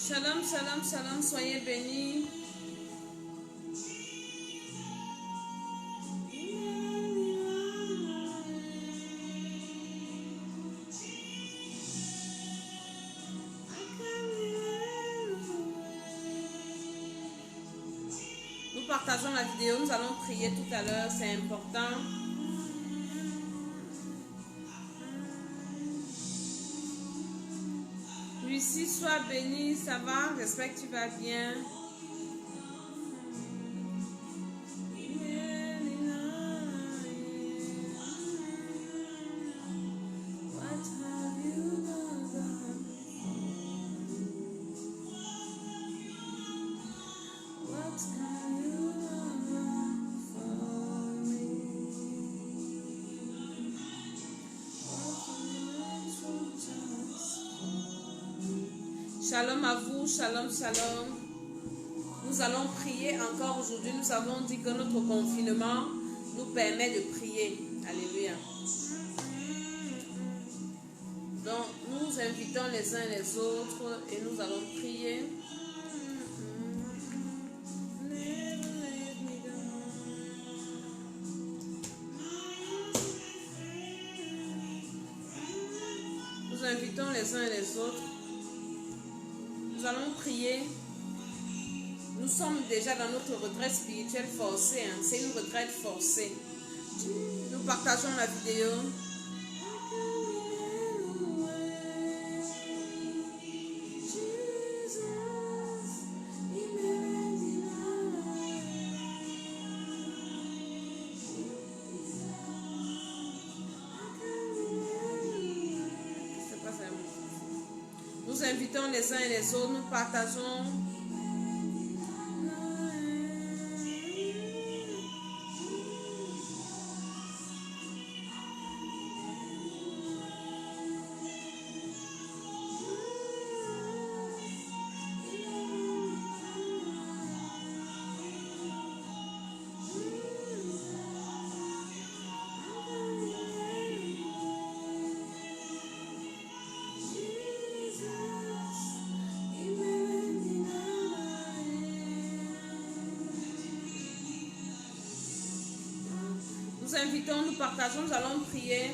Shalom, shalom, shalom, soyez bénis. Nous partageons la vidéo, nous allons prier tout à l'heure, c'est important. Lucie, sois bénie, ça va? J'espère que tu vas bien. Shalom à vous, shalom, shalom. Nous allons prier encore aujourd'hui. Nous avons dit que notre confinement nous permet de prier. Alléluia. Donc, nous invitons les uns les autres et nous allons prier. Nous invitons les uns et les autres. Nous allons prier. Nous sommes déjà dans notre retraite spirituelle forcée. C'est une retraite forcée. Nous partageons la vidéo. Nous invitons les uns et les autres, nous partageons. Nous invitons, nous partageons, nous allons prier.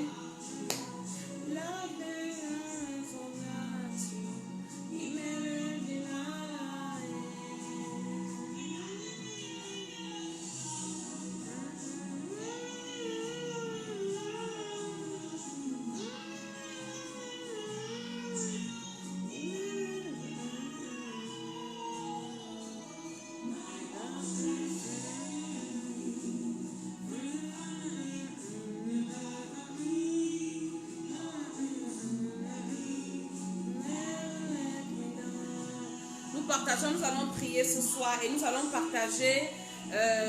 Nous allons prier ce soir et nous allons partager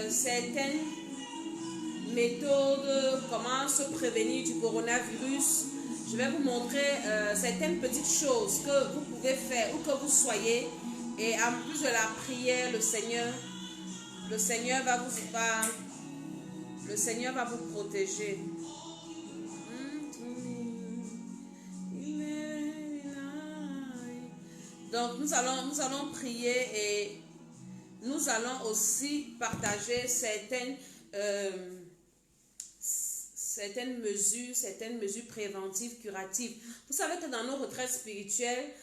certaines méthodes, comment se prévenir du coronavirus. Je vais vous montrer certaines petites choses que vous pouvez faire où que vous soyez. Et en plus de la prière, le Seigneur va vous protéger. Donc nous allons prier et nous allons aussi partager certaines mesures préventives, curatives. Vous savez que dans nos retraites spirituelles,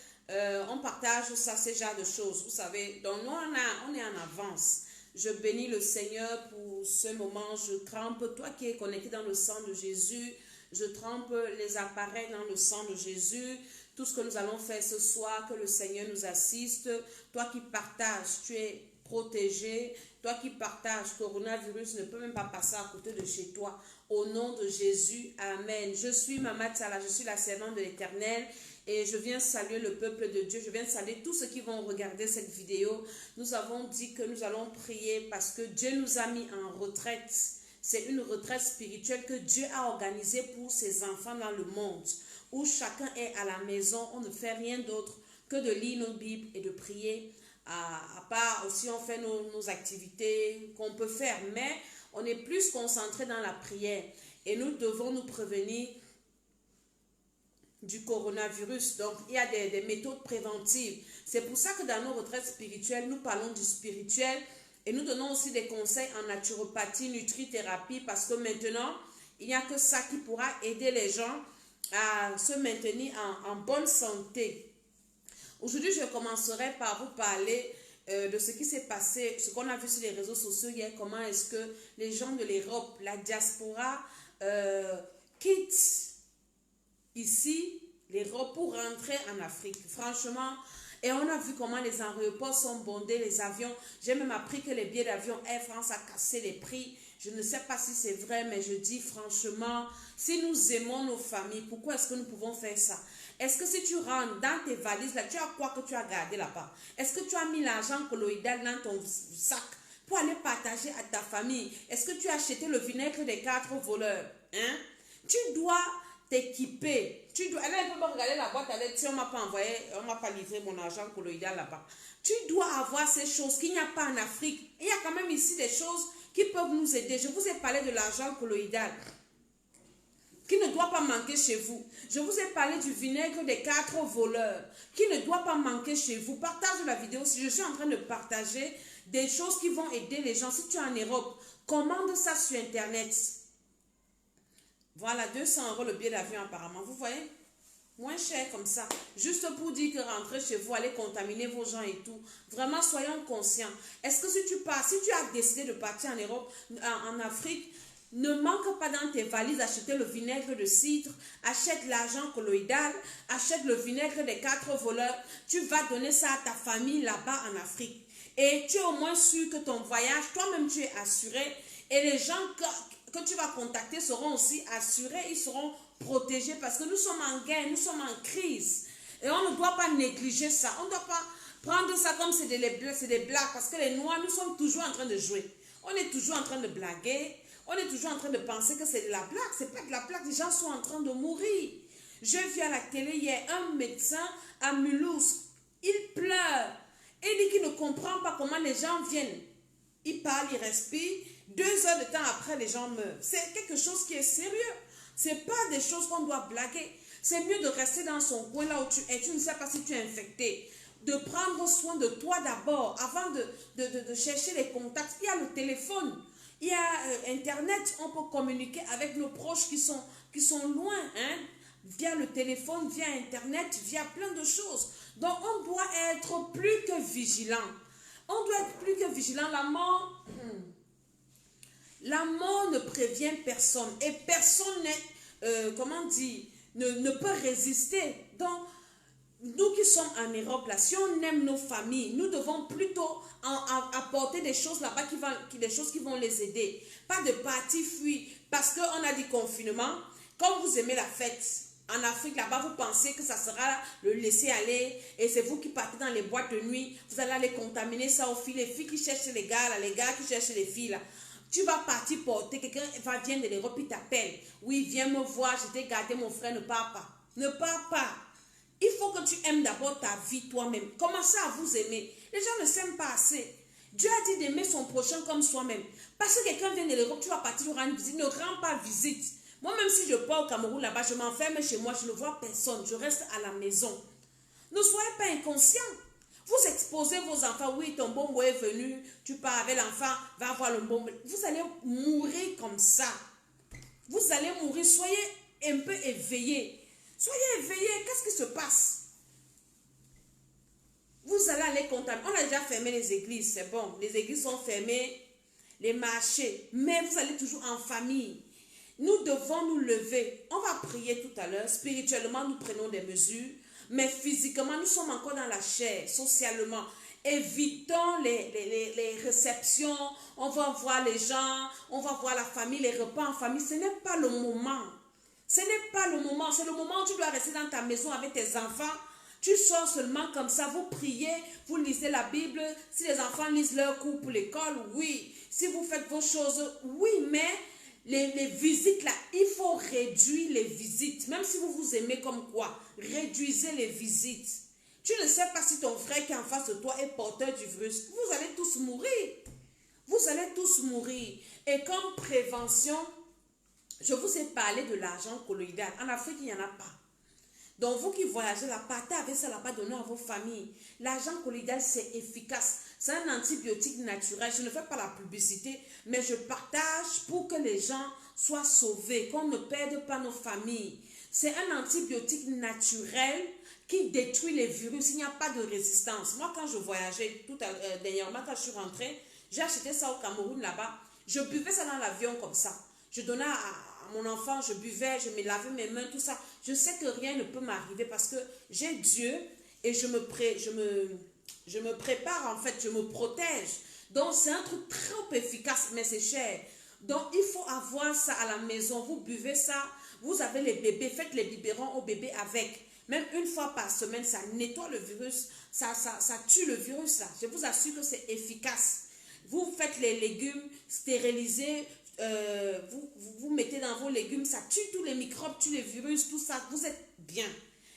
on partage ces genres de choses. Vous savez, donc nous on est en avance. Je bénis le Seigneur pour ce moment. Je trempe, toi qui es connecté dans le sang de Jésus, je trempe les appareils dans le sang de Jésus. Tout ce que nous allons faire ce soir, que le Seigneur nous assiste. Toi qui partages, tu es protégé. Toi qui partages, coronavirus ne peut même pas passer à côté de chez toi. Au nom de Jésus, Amen. Je suis Maman Tsala, je suis la servante de l'Éternel. Et je viens saluer le peuple de Dieu. Je viens saluer tous ceux qui vont regarder cette vidéo. Nous avons dit que nous allons prier parce que Dieu nous a mis en retraite. C'est une retraite spirituelle que Dieu a organisée pour ses enfants dans le monde, où chacun est à la maison. On ne fait rien d'autre que de lire nos Bibles et de prier. À part aussi, on fait nos activités qu'on peut faire, mais on est plus concentré dans la prière. Et nous devons nous prévenir du coronavirus. Donc, il y a des méthodes préventives. C'est pour ça que dans nos retraites spirituelles, nous parlons du spirituel et nous donnons aussi des conseils en naturopathie, nutrithérapie, parce que maintenant, il n'y a que ça qui pourra aider les gens à se maintenir en bonne santé. Aujourd'hui, je commencerai par vous parler de ce qui s'est passé, ce qu'on a vu sur les réseaux sociaux hier, comment est-ce que les gens de l'Europe, la diaspora, quittent ici l'Europe pour rentrer en Afrique. Franchement, et on a vu comment les aéroports sont bondés, les avions. J'ai même appris que les billets d'avion Air France a cassé les prix. Je ne sais pas si c'est vrai, mais je dis franchement, si nous aimons nos familles, pourquoi est-ce que nous pouvons faire ça? Est-ce que si tu rentres dans tes valises, là, tu as quoi que tu as gardé là-bas? Est-ce que tu as mis l'argent colloïdal dans ton sac pour aller partager à ta famille? Est-ce que tu as acheté le vinaigre des 4 voleurs? Hein? Tu dois t'équiper. Tu dois. Elle ne peut pas regarder la boîte avec si on ne m'a pas envoyé, on ne m'a pas livré mon argent colloïdal là-bas. Tu dois avoir ces choses qu'il n'y a pas en Afrique. Il y a quand même ici des choses qui peuvent nous aider. Je vous ai parlé de l'argent colloïdal qui ne doit pas manquer chez vous. Je vous ai parlé du vinaigre des 4 voleurs qui ne doit pas manquer chez vous. Partage la vidéo. Si je suis en train de partager des choses qui vont aider les gens. Si tu es en Europe, commande ça sur Internet. Voilà, 200 € le billet d'avion apparemment. Vous voyez? Moins cher comme ça. Juste pour dire que rentrer chez vous, allez contaminer vos gens et tout. Vraiment, soyons conscients. Est-ce que si tu pars, si tu as décidé de partir en Europe, en Afrique, ne manque pas dans tes valises acheter le vinaigre de cidre, achète l'argent colloïdal, achète le vinaigre des 4 voleurs. Tu vas donner ça à ta famille là-bas en Afrique. Et tu es au moins sûr que ton voyage, toi-même tu es assuré. Et les gens que tu vas contacter seront aussi assurés, ils seront protégés parce que nous sommes en guerre, nous sommes en crise. Et on ne doit pas négliger ça. On ne doit pas prendre ça comme c'est des blagues parce que les Noirs, nous sommes toujours en train de jouer. On est toujours en train de blaguer. On est toujours en train de penser que c'est de la blague. C'est pas de la blague. Les gens sont en train de mourir. Je vis à la télé hier un médecin à Mulhouse. Il pleure. Et il dit qu'il ne comprend pas comment les gens viennent. Il parle, il respire. 2 heures de temps après, les gens meurent. C'est quelque chose qui est sérieux. Ce n'est pas des choses qu'on doit blaguer. C'est mieux de rester dans son coin là où tu es. Tu ne sais pas si tu es infecté. De prendre soin de toi d'abord avant de chercher les contacts. Il y a le téléphone. Il y a Internet. On peut communiquer avec nos proches qui sont loin. Hein? Via le téléphone, via Internet, via plein de choses. Donc, on doit être plus que vigilant. On doit être plus que vigilant. La mort ne prévient personne et personne ne peut résister. Donc, nous qui sommes en Europe, là, si on aime nos familles, nous devons plutôt apporter des choses là-bas, des choses qui vont les aider. Pas de partir fuir parce qu'on a dit confinement. Quand vous aimez la fête, en Afrique, là-bas, vous pensez que ça sera le laisser aller et c'est vous qui partez dans les boîtes de nuit. Vous allez aller contaminer ça aux filles. Les filles qui cherchent les gars, là, les gars qui cherchent les filles, là. Tu vas partir porter, quelqu'un vient de l'Europe, il t'appelle. Oui, viens me voir, je t'ai gardé, mon frère, ne pars pas. Ne pars pas. Il faut que tu aimes d'abord ta vie toi-même. Commencez à vous aimer. Les gens ne s'aiment pas assez. Dieu a dit d'aimer son prochain comme soi-même. Parce que quelqu'un vient de l'Europe, tu vas partir lui rendre visite. Ne rends pas visite. Moi, même si je pars au Cameroun là-bas, je m'enferme chez moi, je ne vois personne. Je reste à la maison. Ne soyez pas inconscients. Vous exposez vos enfants. Oui, ton bonbon est venu. Tu pars avec l'enfant, va voir le bonbon. Vous allez mourir comme ça. Vous allez mourir. Soyez un peu éveillés. Soyez éveillés. Qu'est-ce qui se passe? Vous allez aller contaminer. On a déjà fermé les églises. C'est bon. Les églises sont fermées. Les marchés. Mais vous allez toujours en famille. Nous devons nous lever. On va prier tout à l'heure. Spirituellement, nous prenons des mesures. Mais physiquement, nous sommes encore dans la chair, socialement. Évitons les réceptions. On va voir les gens, on va voir la famille, les repas en famille. Ce n'est pas le moment. Ce n'est pas le moment. C'est le moment où tu dois rester dans ta maison avec tes enfants. Tu sors seulement comme ça, vous priez, vous lisez la Bible. Si les enfants lisent leur cours pour l'école, oui. Si vous faites vos choses, oui, mais les visites là, il faut réduire les visites. Même si vous vous aimez comme quoi, réduisez les visites. Tu ne sais pas si ton frère qui est en face de toi est porteur du virus. Vous allez tous mourir. Vous allez tous mourir. Et comme prévention, je vous ai parlé de l'argent colloïdal. En Afrique, il n'y en a pas. Donc, vous qui voyagez là, partez avec ça là-bas, donnez à vos familles. L'argent colloïdal, c'est efficace. C'est un antibiotique naturel. Je ne fais pas la publicité, mais je partage pour que les gens soient sauvés, qu'on ne perde pas nos familles. C'est un antibiotique naturel qui détruit les virus. Il n'y a pas de résistance. Moi, quand je voyageais dernièrement, quand je suis rentrée, j'ai acheté ça au Cameroun là-bas. Je buvais ça dans l'avion comme ça. Je donnais à mon enfant, je buvais, je me lavais mes mains, tout ça. Je sais que rien ne peut m'arriver parce que j'ai Dieu et je me prépare en fait, je me protège. Donc c'est un truc très efficace, mais c'est cher. Donc il faut avoir ça à la maison. Vous buvez ça, vous avez les bébés, faites les biberons aux bébés avec. Même une fois par semaine, ça nettoie le virus, ça tue le virus là. Je vous assure que c'est efficace. Vous faites les légumes stérilisés, vous mettez dans vos légumes, ça tue tous les microbes, tue les virus, tout ça, vous êtes bien.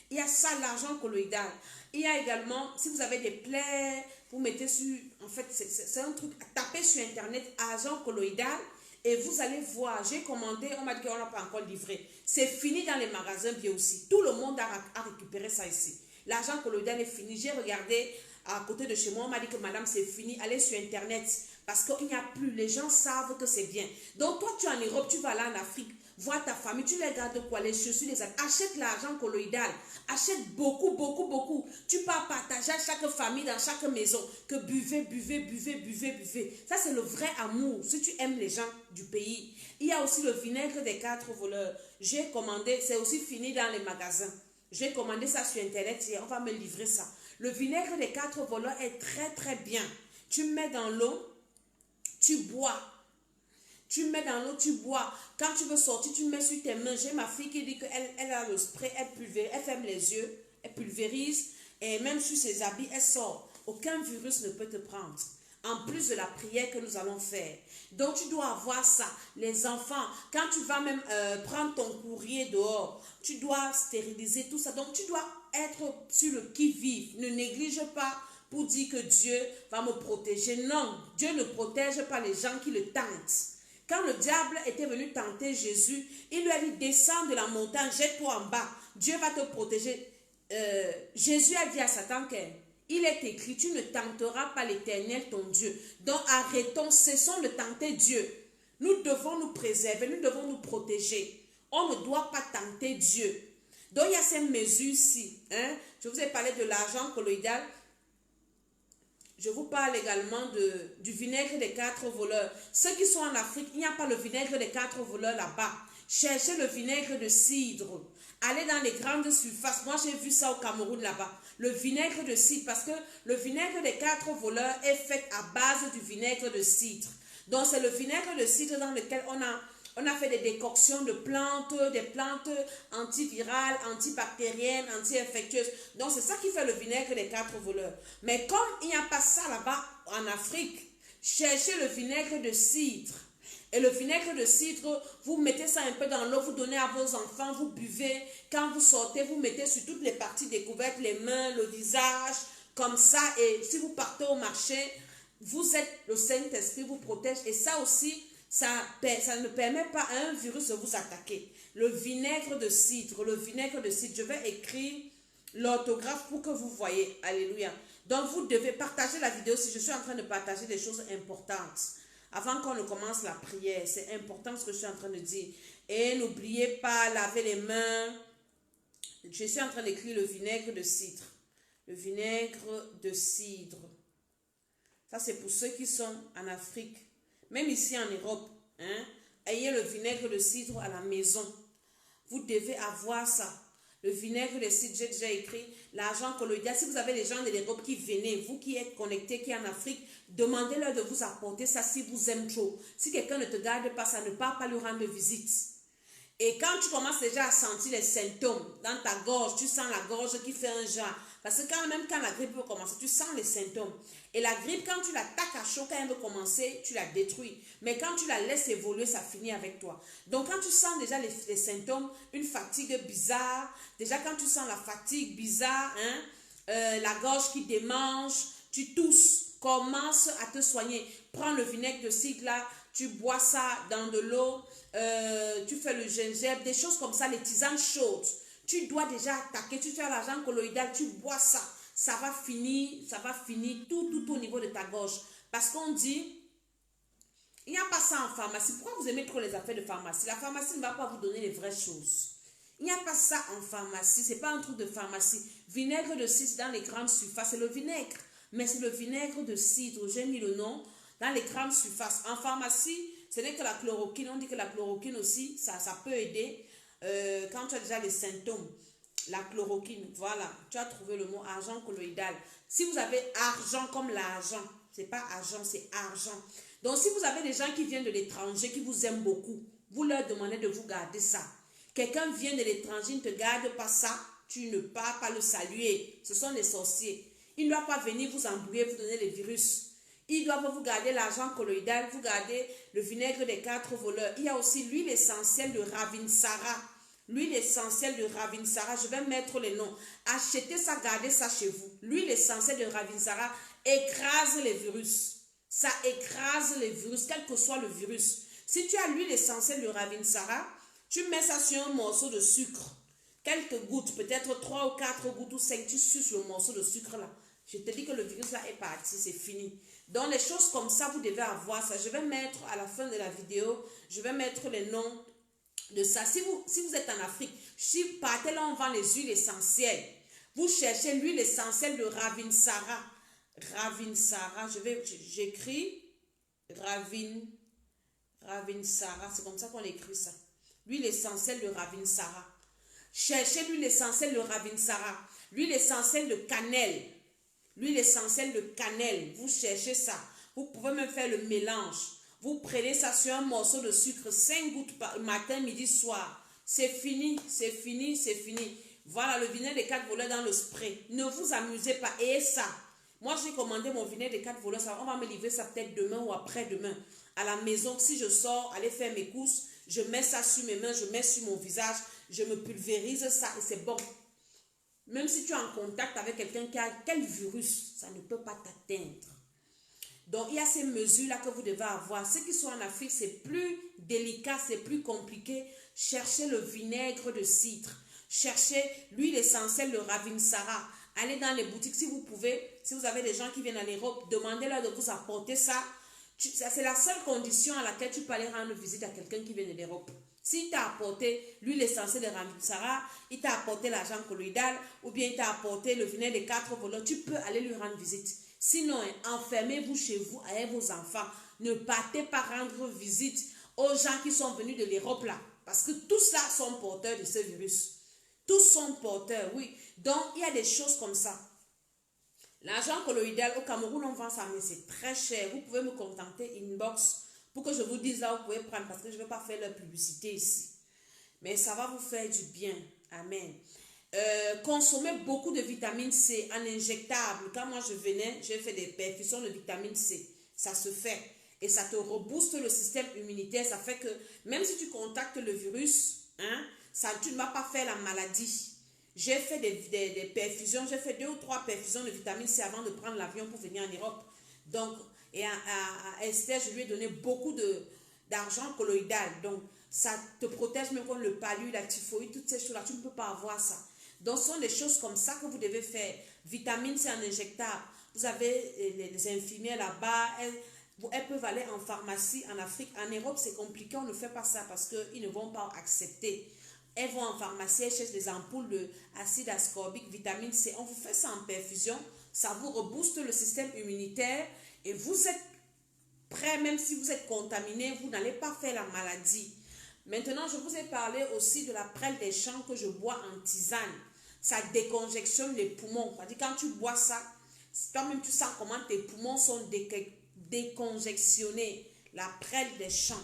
Il y a ça, l'argent colloïdal. Il y a également, si vous avez des plaies, vous mettez sur, en fait, c'est un truc, tapez sur internet, argent colloïdal, et vous allez voir, j'ai commandé, on m'a dit qu'on n'a pas encore livré. C'est fini dans les magasins bio aussi. Tout le monde a récupéré ça ici. L'argent colloïdal est fini. J'ai regardé à côté de chez moi, on m'a dit que madame, c'est fini. Allez sur internet. Parce qu'il n'y a plus. Les gens savent que c'est bien. Donc, toi, tu es en Europe, tu vas aller en Afrique, voir ta famille, tu les gardes quoi? Les chaussures, les habits. Achète l'argent colloïdal. Achète beaucoup, beaucoup, beaucoup. Tu pars partager à chaque famille, dans chaque maison, que buvez, buvez, buvez, buvez, buvez. Ça, c'est le vrai amour. Si tu aimes les gens du pays. Il y a aussi le vinaigre des 4 voleurs. J'ai commandé, c'est aussi fini dans les magasins. J'ai commandé ça sur internet et on va me livrer ça. Le vinaigre des 4 voleurs est très, très bien. Tu mets dans l'eau. Tu bois. Tu mets dans l'eau, tu bois. Quand tu veux sortir, tu mets sur tes mains. J'ai ma fille qui dit qu'elle a le spray, elle ferme les yeux, elle pulvérise. Et même sur ses habits, elle sort. Aucun virus ne peut te prendre. En plus de la prière que nous allons faire. Donc, tu dois avoir ça. Les enfants, quand tu vas même prendre ton courrier dehors, tu dois stériliser tout ça. Donc, tu dois être sur le qui-vive. Ne néglige pas pour dire que Dieu va me protéger. Non, Dieu ne protège pas les gens qui le tentent. Quand le diable était venu tenter Jésus, il lui a dit, descends de la montagne, jette-toi en bas. Dieu va te protéger. Jésus a dit à Satan qu'il est écrit, tu ne tenteras pas l'Éternel ton Dieu. Donc arrêtons, cessons de tenter Dieu. Nous devons nous préserver, nous devons nous protéger. On ne doit pas tenter Dieu. Donc il y a ces mesures-ci. Hein? Je vous ai parlé de l'argent colloïdal. Je vous parle également du vinaigre des 4 voleurs. Ceux qui sont en Afrique, il n'y a pas le vinaigre des 4 voleurs là-bas. Cherchez le vinaigre de cidre. Allez dans les grandes surfaces. Moi, j'ai vu ça au Cameroun là-bas. Le vinaigre de cidre. Parce que le vinaigre des 4 voleurs est fait à base du vinaigre de cidre. Donc, c'est le vinaigre de cidre dans lequel on a fait des décoctions de plantes, des plantes antivirales, antibactériennes, anti-infectieuses. Donc, c'est ça qui fait le vinaigre des 4 voleurs. Mais comme il n'y a pas ça là-bas en Afrique, cherchez le vinaigre de cidre. Et le vinaigre de cidre, vous mettez ça un peu dans l'eau, vous donnez à vos enfants, vous buvez. Quand vous sortez, vous mettez sur toutes les parties découvertes, les mains, le visage, comme ça. Et si vous partez au marché, vous êtes, le Saint-Esprit vous protège. Et ça aussi, ça ne permet pas à un virus de vous attaquer. Le vinaigre de cidre, je vais écrire l'orthographe pour que vous voyez. Alléluia. Donc, vous devez partager la vidéo si je suis en train de partager des choses importantes. Avant qu'on ne commence la prière, c'est important ce que je suis en train de dire. Et n'oubliez pas, laver les mains. Je suis en train d'écrire le vinaigre de cidre. Le vinaigre de cidre. Ça, c'est pour ceux qui sont en Afrique. Même ici en Europe, hein, ayez le vinaigre de cidre à la maison. Vous devez avoir ça. Le vinaigre de cidre, j'ai déjà écrit. L'argent colloïdal. Si vous avez des gens de l'Europe qui venaient, vous qui êtes connectés, qui êtes en Afrique, demandez-leur de vous apporter ça si vous aimez trop. Si quelqu'un ne te garde pas ça, ne part pas lui rendre visite. Et quand tu commences déjà à sentir les symptômes dans ta gorge, tu sens la gorge qui fait un genre. Parce que même quand la grippe veut commencer, tu sens les symptômes. Et la grippe, quand tu l'attaques à chaud, quand elle veut commencer, tu la détruis. Mais quand tu la laisses évoluer, ça finit avec toi. Donc quand tu sens déjà les symptômes, une fatigue bizarre, déjà quand tu sens la fatigue bizarre, hein, la gorge qui démange, tu tousses, commence à te soigner. Prends le vinaigre de cidre là, tu bois ça dans de l'eau, tu fais le gingembre, des choses comme ça, les tisanes chaudes. Tu dois déjà attaquer. Tu as l'argent colloïdal, tu bois ça. Ça va finir tout au niveau de ta gorge. Parce qu'on dit, il n'y a pas ça en pharmacie. Pourquoi vous aimez trop les affaires de pharmacie? La pharmacie ne va pas vous donner les vraies choses. Il n'y a pas ça en pharmacie. Ce n'est pas un truc de pharmacie. Vinaigre de cidre dans les grandes surfaces, c'est le vinaigre. Mais c'est le vinaigre de cidre. J'ai mis le nom dans les grandes surfaces. En pharmacie, ce n'est que la chloroquine. On dit que la chloroquine aussi, ça peut aider quand tu as déjà les symptômes. La chloroquine, voilà. Tu as trouvé le mot argent colloïdal. Si vous avez argent comme l'argent, c'est pas argent, c'est argent. Donc, si vous avez des gens qui viennent de l'étranger, qui vous aiment beaucoup, vous leur demandez de vous garder ça. Quelqu'un vient de l'étranger, il ne te garde pas ça, tu ne pars pas le saluer. Ce sont des sorciers. Il ne doit pas venir vous embrouiller, vous donner les virus. Il doit vous garder l'argent colloïdal, vous garder le vinaigre des 4 voleurs. Il y a aussi l'huile essentielle de Ravinsara. L'huile essentielle de Ravinsara, je vais mettre les noms. Achetez ça, gardez ça chez vous. L'huile essentielle de Ravinsara écrase les virus. Ça écrase les virus, quel que soit le virus. Si tu as l'huile essentielle de Ravinsara, tu mets ça sur un morceau de sucre. Quelques gouttes, peut-être 3 ou 4 gouttes ou 5, tu suces le morceau de sucre là. Je te dis que le virus là est parti, c'est fini. Donc les choses comme ça, vous devez avoir ça. Je vais mettre à la fin de la vidéo, je vais mettre les noms de ça. Si vous êtes en Afrique, si partez là, on vend les huiles essentielles. Vous cherchez l'huile essentielle de Ravinsara. Ravinsara, j'écris Ravinsara, c'est comme ça qu'on écrit ça. L'huile essentielle de Ravinsara. Cherchez l'huile essentielle de Ravinsara. L'huile essentielle de cannelle. L'huile essentielle de cannelle. Vous cherchez ça. Vous pouvez même faire le mélange. Vous prenez ça sur un morceau de sucre, 5 gouttes par matin, midi, soir. C'est fini, c'est fini, c'est fini. Voilà le vinaigre des 4 voleurs dans le spray. Ne vous amusez pas. Et ça, moi j'ai commandé mon vinaigre des 4 voleurs. On va me livrer ça peut-être demain ou après-demain. À la maison, si je sors, aller faire mes courses, je mets ça sur mes mains, je mets sur mon visage, je me pulvérise ça et c'est bon. Même si tu es en contact avec quelqu'un qui a quel virus, ça ne peut pas t'atteindre. Donc, il y a ces mesures-là que vous devez avoir. Ceux qui sont en Afrique, c'est plus délicat, c'est plus compliqué. Cherchez le vinaigre de cidre. Cherchez l'huile essentielle de Ravinsara. Allez dans les boutiques si vous pouvez. Si vous avez des gens qui viennent en Europe, demandez-leur de vous apporter ça. C'est la seule condition à laquelle tu peux aller rendre visite à quelqu'un qui vient de l'Europe. S'il t'a apporté l'huile essentielle de Ravinsara, il t'a apporté l'argent colloïdal, ou bien il t'a apporté le vinaigre des 4 voleurs, tu peux aller lui rendre visite. Sinon, enfermez-vous chez vous avec vos enfants. Ne partez pas rendre visite aux gens qui sont venus de l'Europe là. Parce que tous là sont porteurs de ce virus. Tous sont porteurs, oui. Donc, il y a des choses comme ça. L'argent colloïdal, au Cameroun, on vend ça, mais c'est très cher. Vous pouvez me contacter inbox pour que je vous dise là où vous pouvez prendre, parce que je ne vais pas faire leur publicité ici. Mais ça va vous faire du bien. Amen. Consommez beaucoup de vitamine C en injectable. Quand moi je venais, j'ai fait des perfusions de vitamine C. Ça se fait. Et ça te rebooste le système immunitaire. Ça fait que même si tu contactes le virus, hein, tu ne vas pas faire la maladie. J'ai fait des perfusions. J'ai fait 2 ou 3 perfusions de vitamine C avant de prendre l'avion pour venir en Europe. Donc, et à Esther, je lui ai donné beaucoup d'argent colloïdal. Donc, ça te protège même contre le palu, la typhoïde, toutes ces choses-là. Tu ne peux pas avoir ça. Donc, ce sont des choses comme ça que vous devez faire. Vitamine C en injectable. Vous avez les infirmières là-bas. Elles peuvent aller en pharmacie en Afrique. En Europe, c'est compliqué. On ne fait pas ça parce qu'ils ne vont pas accepter. Elles vont en pharmacie, elles cherchent des ampoules d'acide ascorbique, vitamine C. On vous fait ça en perfusion. Ça vous rebooste le système immunitaire. Et vous êtes prêt, même si vous êtes contaminé, vous n'allez pas faire la maladie. Maintenant, je vous ai parlé aussi de la prêle des champs que je bois en tisane. Ça décongestionne les poumons. C'est-à-dire quand tu bois ça, toi-même tu sens comment tes poumons sont décongestionnés. La prêle des champs.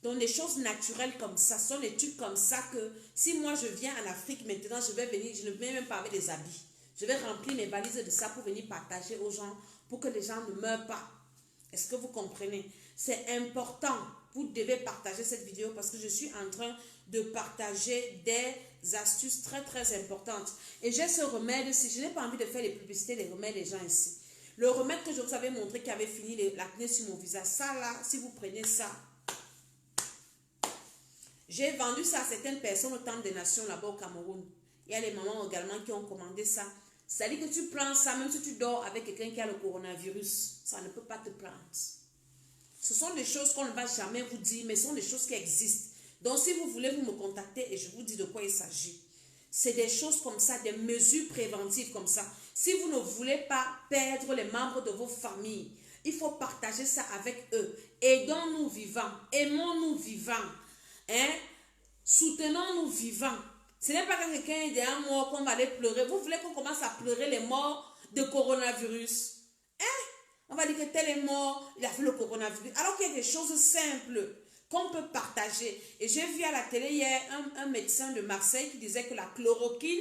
Donc des choses naturelles comme ça, ce sont des trucs comme ça que si moi je viens en Afrique maintenant, je vais venir, je ne viens même pas avec des habits. Je vais remplir mes valises de ça pour venir partager aux gens, pour que les gens ne meurent pas. Est-ce que vous comprenez? C'est important. Vous devez partager cette vidéo parce que je suis en train de partager des astuces très très importantes. Et j'ai ce remède, si je n'ai pas envie de faire les publicités des remèdes des gens ici. Le remède que je vous avais montré qui avait fini l'acné sur mon visage, ça là, si vous prenez ça, J'ai vendu ça à certaines personnes au Temple des Nations là-bas au Cameroun. Il y a les mamans également qui ont commandé ça. C'est-à-dire que tu prends ça, même si tu dors avec quelqu'un qui a le coronavirus, ça ne peut pas te prendre. Ce sont des choses qu'on ne va jamais vous dire, mais ce sont des choses qui existent. Donc, si vous voulez, vous me contactez et je vous dis de quoi il s'agit. C'est des choses comme ça, des mesures préventives comme ça. Si vous ne voulez pas perdre les membres de vos familles, il faut partager ça avec eux. Aidons-nous vivants, aimons-nous vivants, hein? Soutenons-nous vivants. Ce n'est pas que quelqu'un est déjà mort qu'on va aller pleurer. Vous voulez qu'on commence à pleurer les morts de coronavirus? Hein? On va dire que tel est mort, il a fait le coronavirus. Alors qu'il y a des choses simples qu'on peut partager. Et j'ai vu à la télé hier un médecin de Marseille qui disait que la chloroquine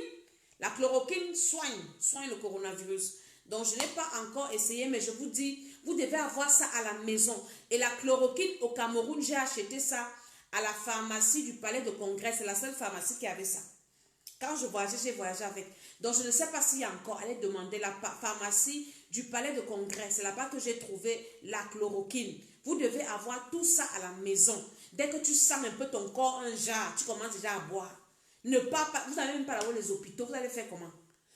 soigne le coronavirus. Donc je n'ai pas encore essayé, mais je vous dis, vous devez avoir ça à la maison. Et la chloroquine au Cameroun, j'ai acheté ça à la pharmacie du Palais de Congrès. C'est la seule pharmacie qui avait ça. Quand je voyageais, j'ai voyagé avec. Donc, je ne sais pas s'il y a encore. Allez demander la pharmacie du Palais de Congrès. C'est là-bas que j'ai trouvé la chloroquine. Vous devez avoir tout ça à la maison. Dès que tu sens un peu ton corps, un jar, tu commences déjà à boire. Vous n'allez même pas aller les hôpitaux. Vous allez faire comment?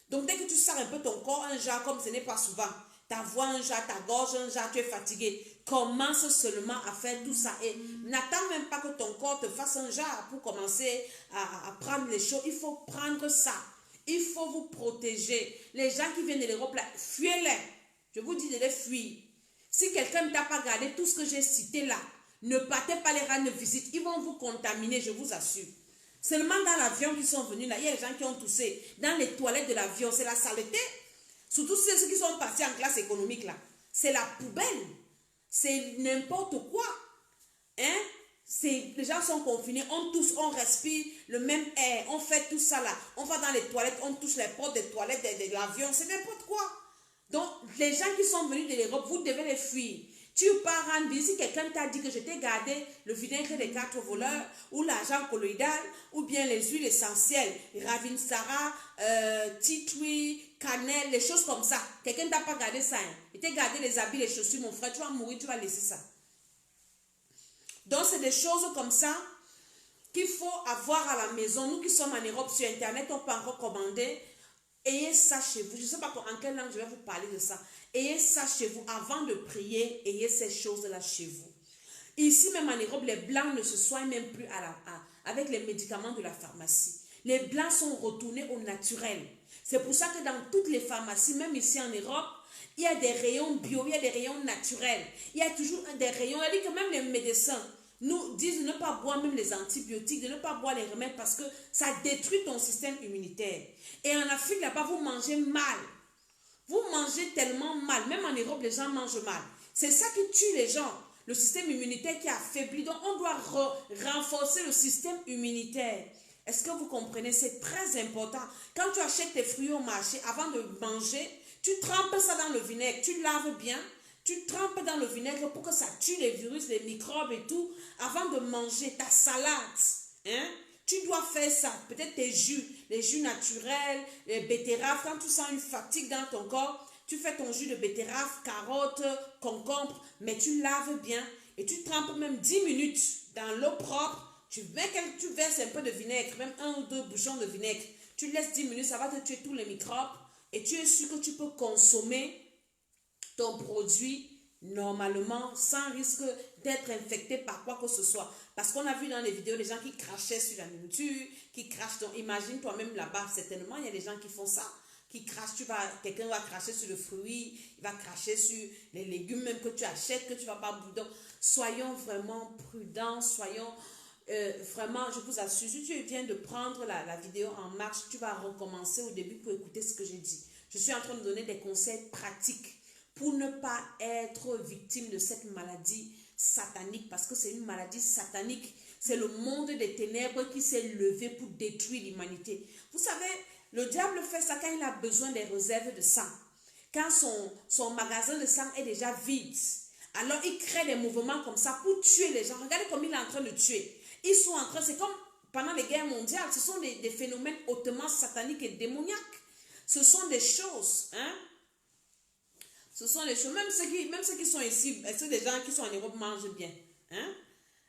Donc, dès que tu sens un peu ton corps, un jar, comme ce n'est pas souvent, ta voix un jar, ta gorge un jar, tu es fatigué. Commence seulement à faire tout ça. Et n'attends même pas que ton corps te fasse un jar pour commencer à prendre les choses. Il faut prendre ça. Il faut vous protéger. Les gens qui viennent de l'Europe, là, fuyez-les. Je vous dis de les fuir. Si quelqu'un ne t'a pas gardé tout ce que j'ai cité là, ne partez pas les rendre visite. Ils vont vous contaminer, je vous assure. Seulement dans l'avion qu'ils sont venus là, il y a des gens qui ont toussé. Dans les toilettes de l'avion, c'est la saleté. Surtout ceux qui sont partis en classe économique là. C'est la poubelle. C'est n'importe quoi. Hein? Les gens sont confinés, on tousse, on respire le même air, on fait tout ça là. On va dans les toilettes, on touche les portes des toilettes de l'avion, c'est n'importe quoi. Donc, les gens qui sont venus de l'Europe, vous devez les fuir. Tu pars rendre visite. Si quelqu'un t'a dit que je t'ai gardé le vinaigre des 4 voleurs, ou l'argent colloïdal, ou bien les huiles essentielles, Ravinsara, tea tree, cannelle, les choses comme ça. Quelqu'un t'a pas gardé ça. Hein. Il t'a gardé les habits, les chaussures, mon frère, tu vas mourir, tu vas laisser ça. Donc, c'est des choses comme ça qu'il faut avoir à la maison. Nous qui sommes en Europe sur Internet, on peut encore commander. Ayez ça chez vous. Je ne sais pas en quelle langue je vais vous parler de ça. Ayez ça chez vous. Avant de prier, ayez ces choses-là chez vous. Ici, même en Europe, les Blancs ne se soignent même plus avec les médicaments de la pharmacie. Les Blancs sont retournés au naturel. C'est pour ça que dans toutes les pharmacies, même ici en Europe, il y a des rayons bio, il y a des rayons naturels. Il y a toujours des rayons. Il dit que même les médecins nous disent de ne pas boire même les antibiotiques, de ne pas boire les remèdes parce que ça détruit ton système immunitaire. Et en Afrique, là-bas, vous mangez mal. Vous mangez tellement mal. Même en Europe, les gens mangent mal. C'est ça qui tue les gens. Le système immunitaire qui est affaibli. Donc, on doit renforcer le système immunitaire. Est-ce que vous comprenez? C'est très important. Quand tu achètes tes fruits au marché, avant de manger, tu trempes ça dans le vinaigre. Tu laves bien. Tu trempes dans le vinaigre pour que ça tue les virus, les microbes et tout. Avant de manger ta salade. Hein? Tu dois faire ça. Peut-être tes jus, les jus naturels, les betteraves. Quand tu sens une fatigue dans ton corps, tu fais ton jus de betterave, carotte, concombre, mais tu laves bien et tu trempes même 10 minutes dans l'eau propre. Tu verses un peu de vinaigre, même 1 ou 2 bouchons de vinaigre. Tu laisses 10 minutes, ça va te tuer tous les microbes et tu es sûr que tu peux consommer ton produit normalement sans risque d'être infecté par quoi que ce soit. Parce qu'on a vu dans les vidéos des gens qui crachaient sur la nourriture, qui crachent. Donc imagine toi-même là-bas, certainement il y a des gens qui font ça, qui crachent. Quelqu'un va cracher sur le fruit, il va cracher sur les légumes même que tu achètes, que tu vas pas bouder. Donc soyons vraiment prudents, soyons vraiment, je vous assure, si tu viens de prendre la vidéo en marche, tu vas recommencer au début pour écouter ce que j'ai dit. Je suis en train de donner des conseils pratiques pour ne pas être victime de cette maladie satanique, parce que c'est une maladie satanique. C'est le monde des ténèbres qui s'est levé pour détruire l'humanité. Vous savez, le diable fait ça quand il a besoin des réserves de sang. Quand son magasin de sang est déjà vide, alors il crée des mouvements comme ça pour tuer les gens. Regardez comme il est en train de tuer. Ils sont en train, c'est comme pendant les guerres mondiales, ce sont des phénomènes hautement sataniques et démoniaques. Ce sont des choses, hein. Ce sont les choses, même ceux qui sont ici, est-ce que les gens qui sont en Europe mangent bien? Hein?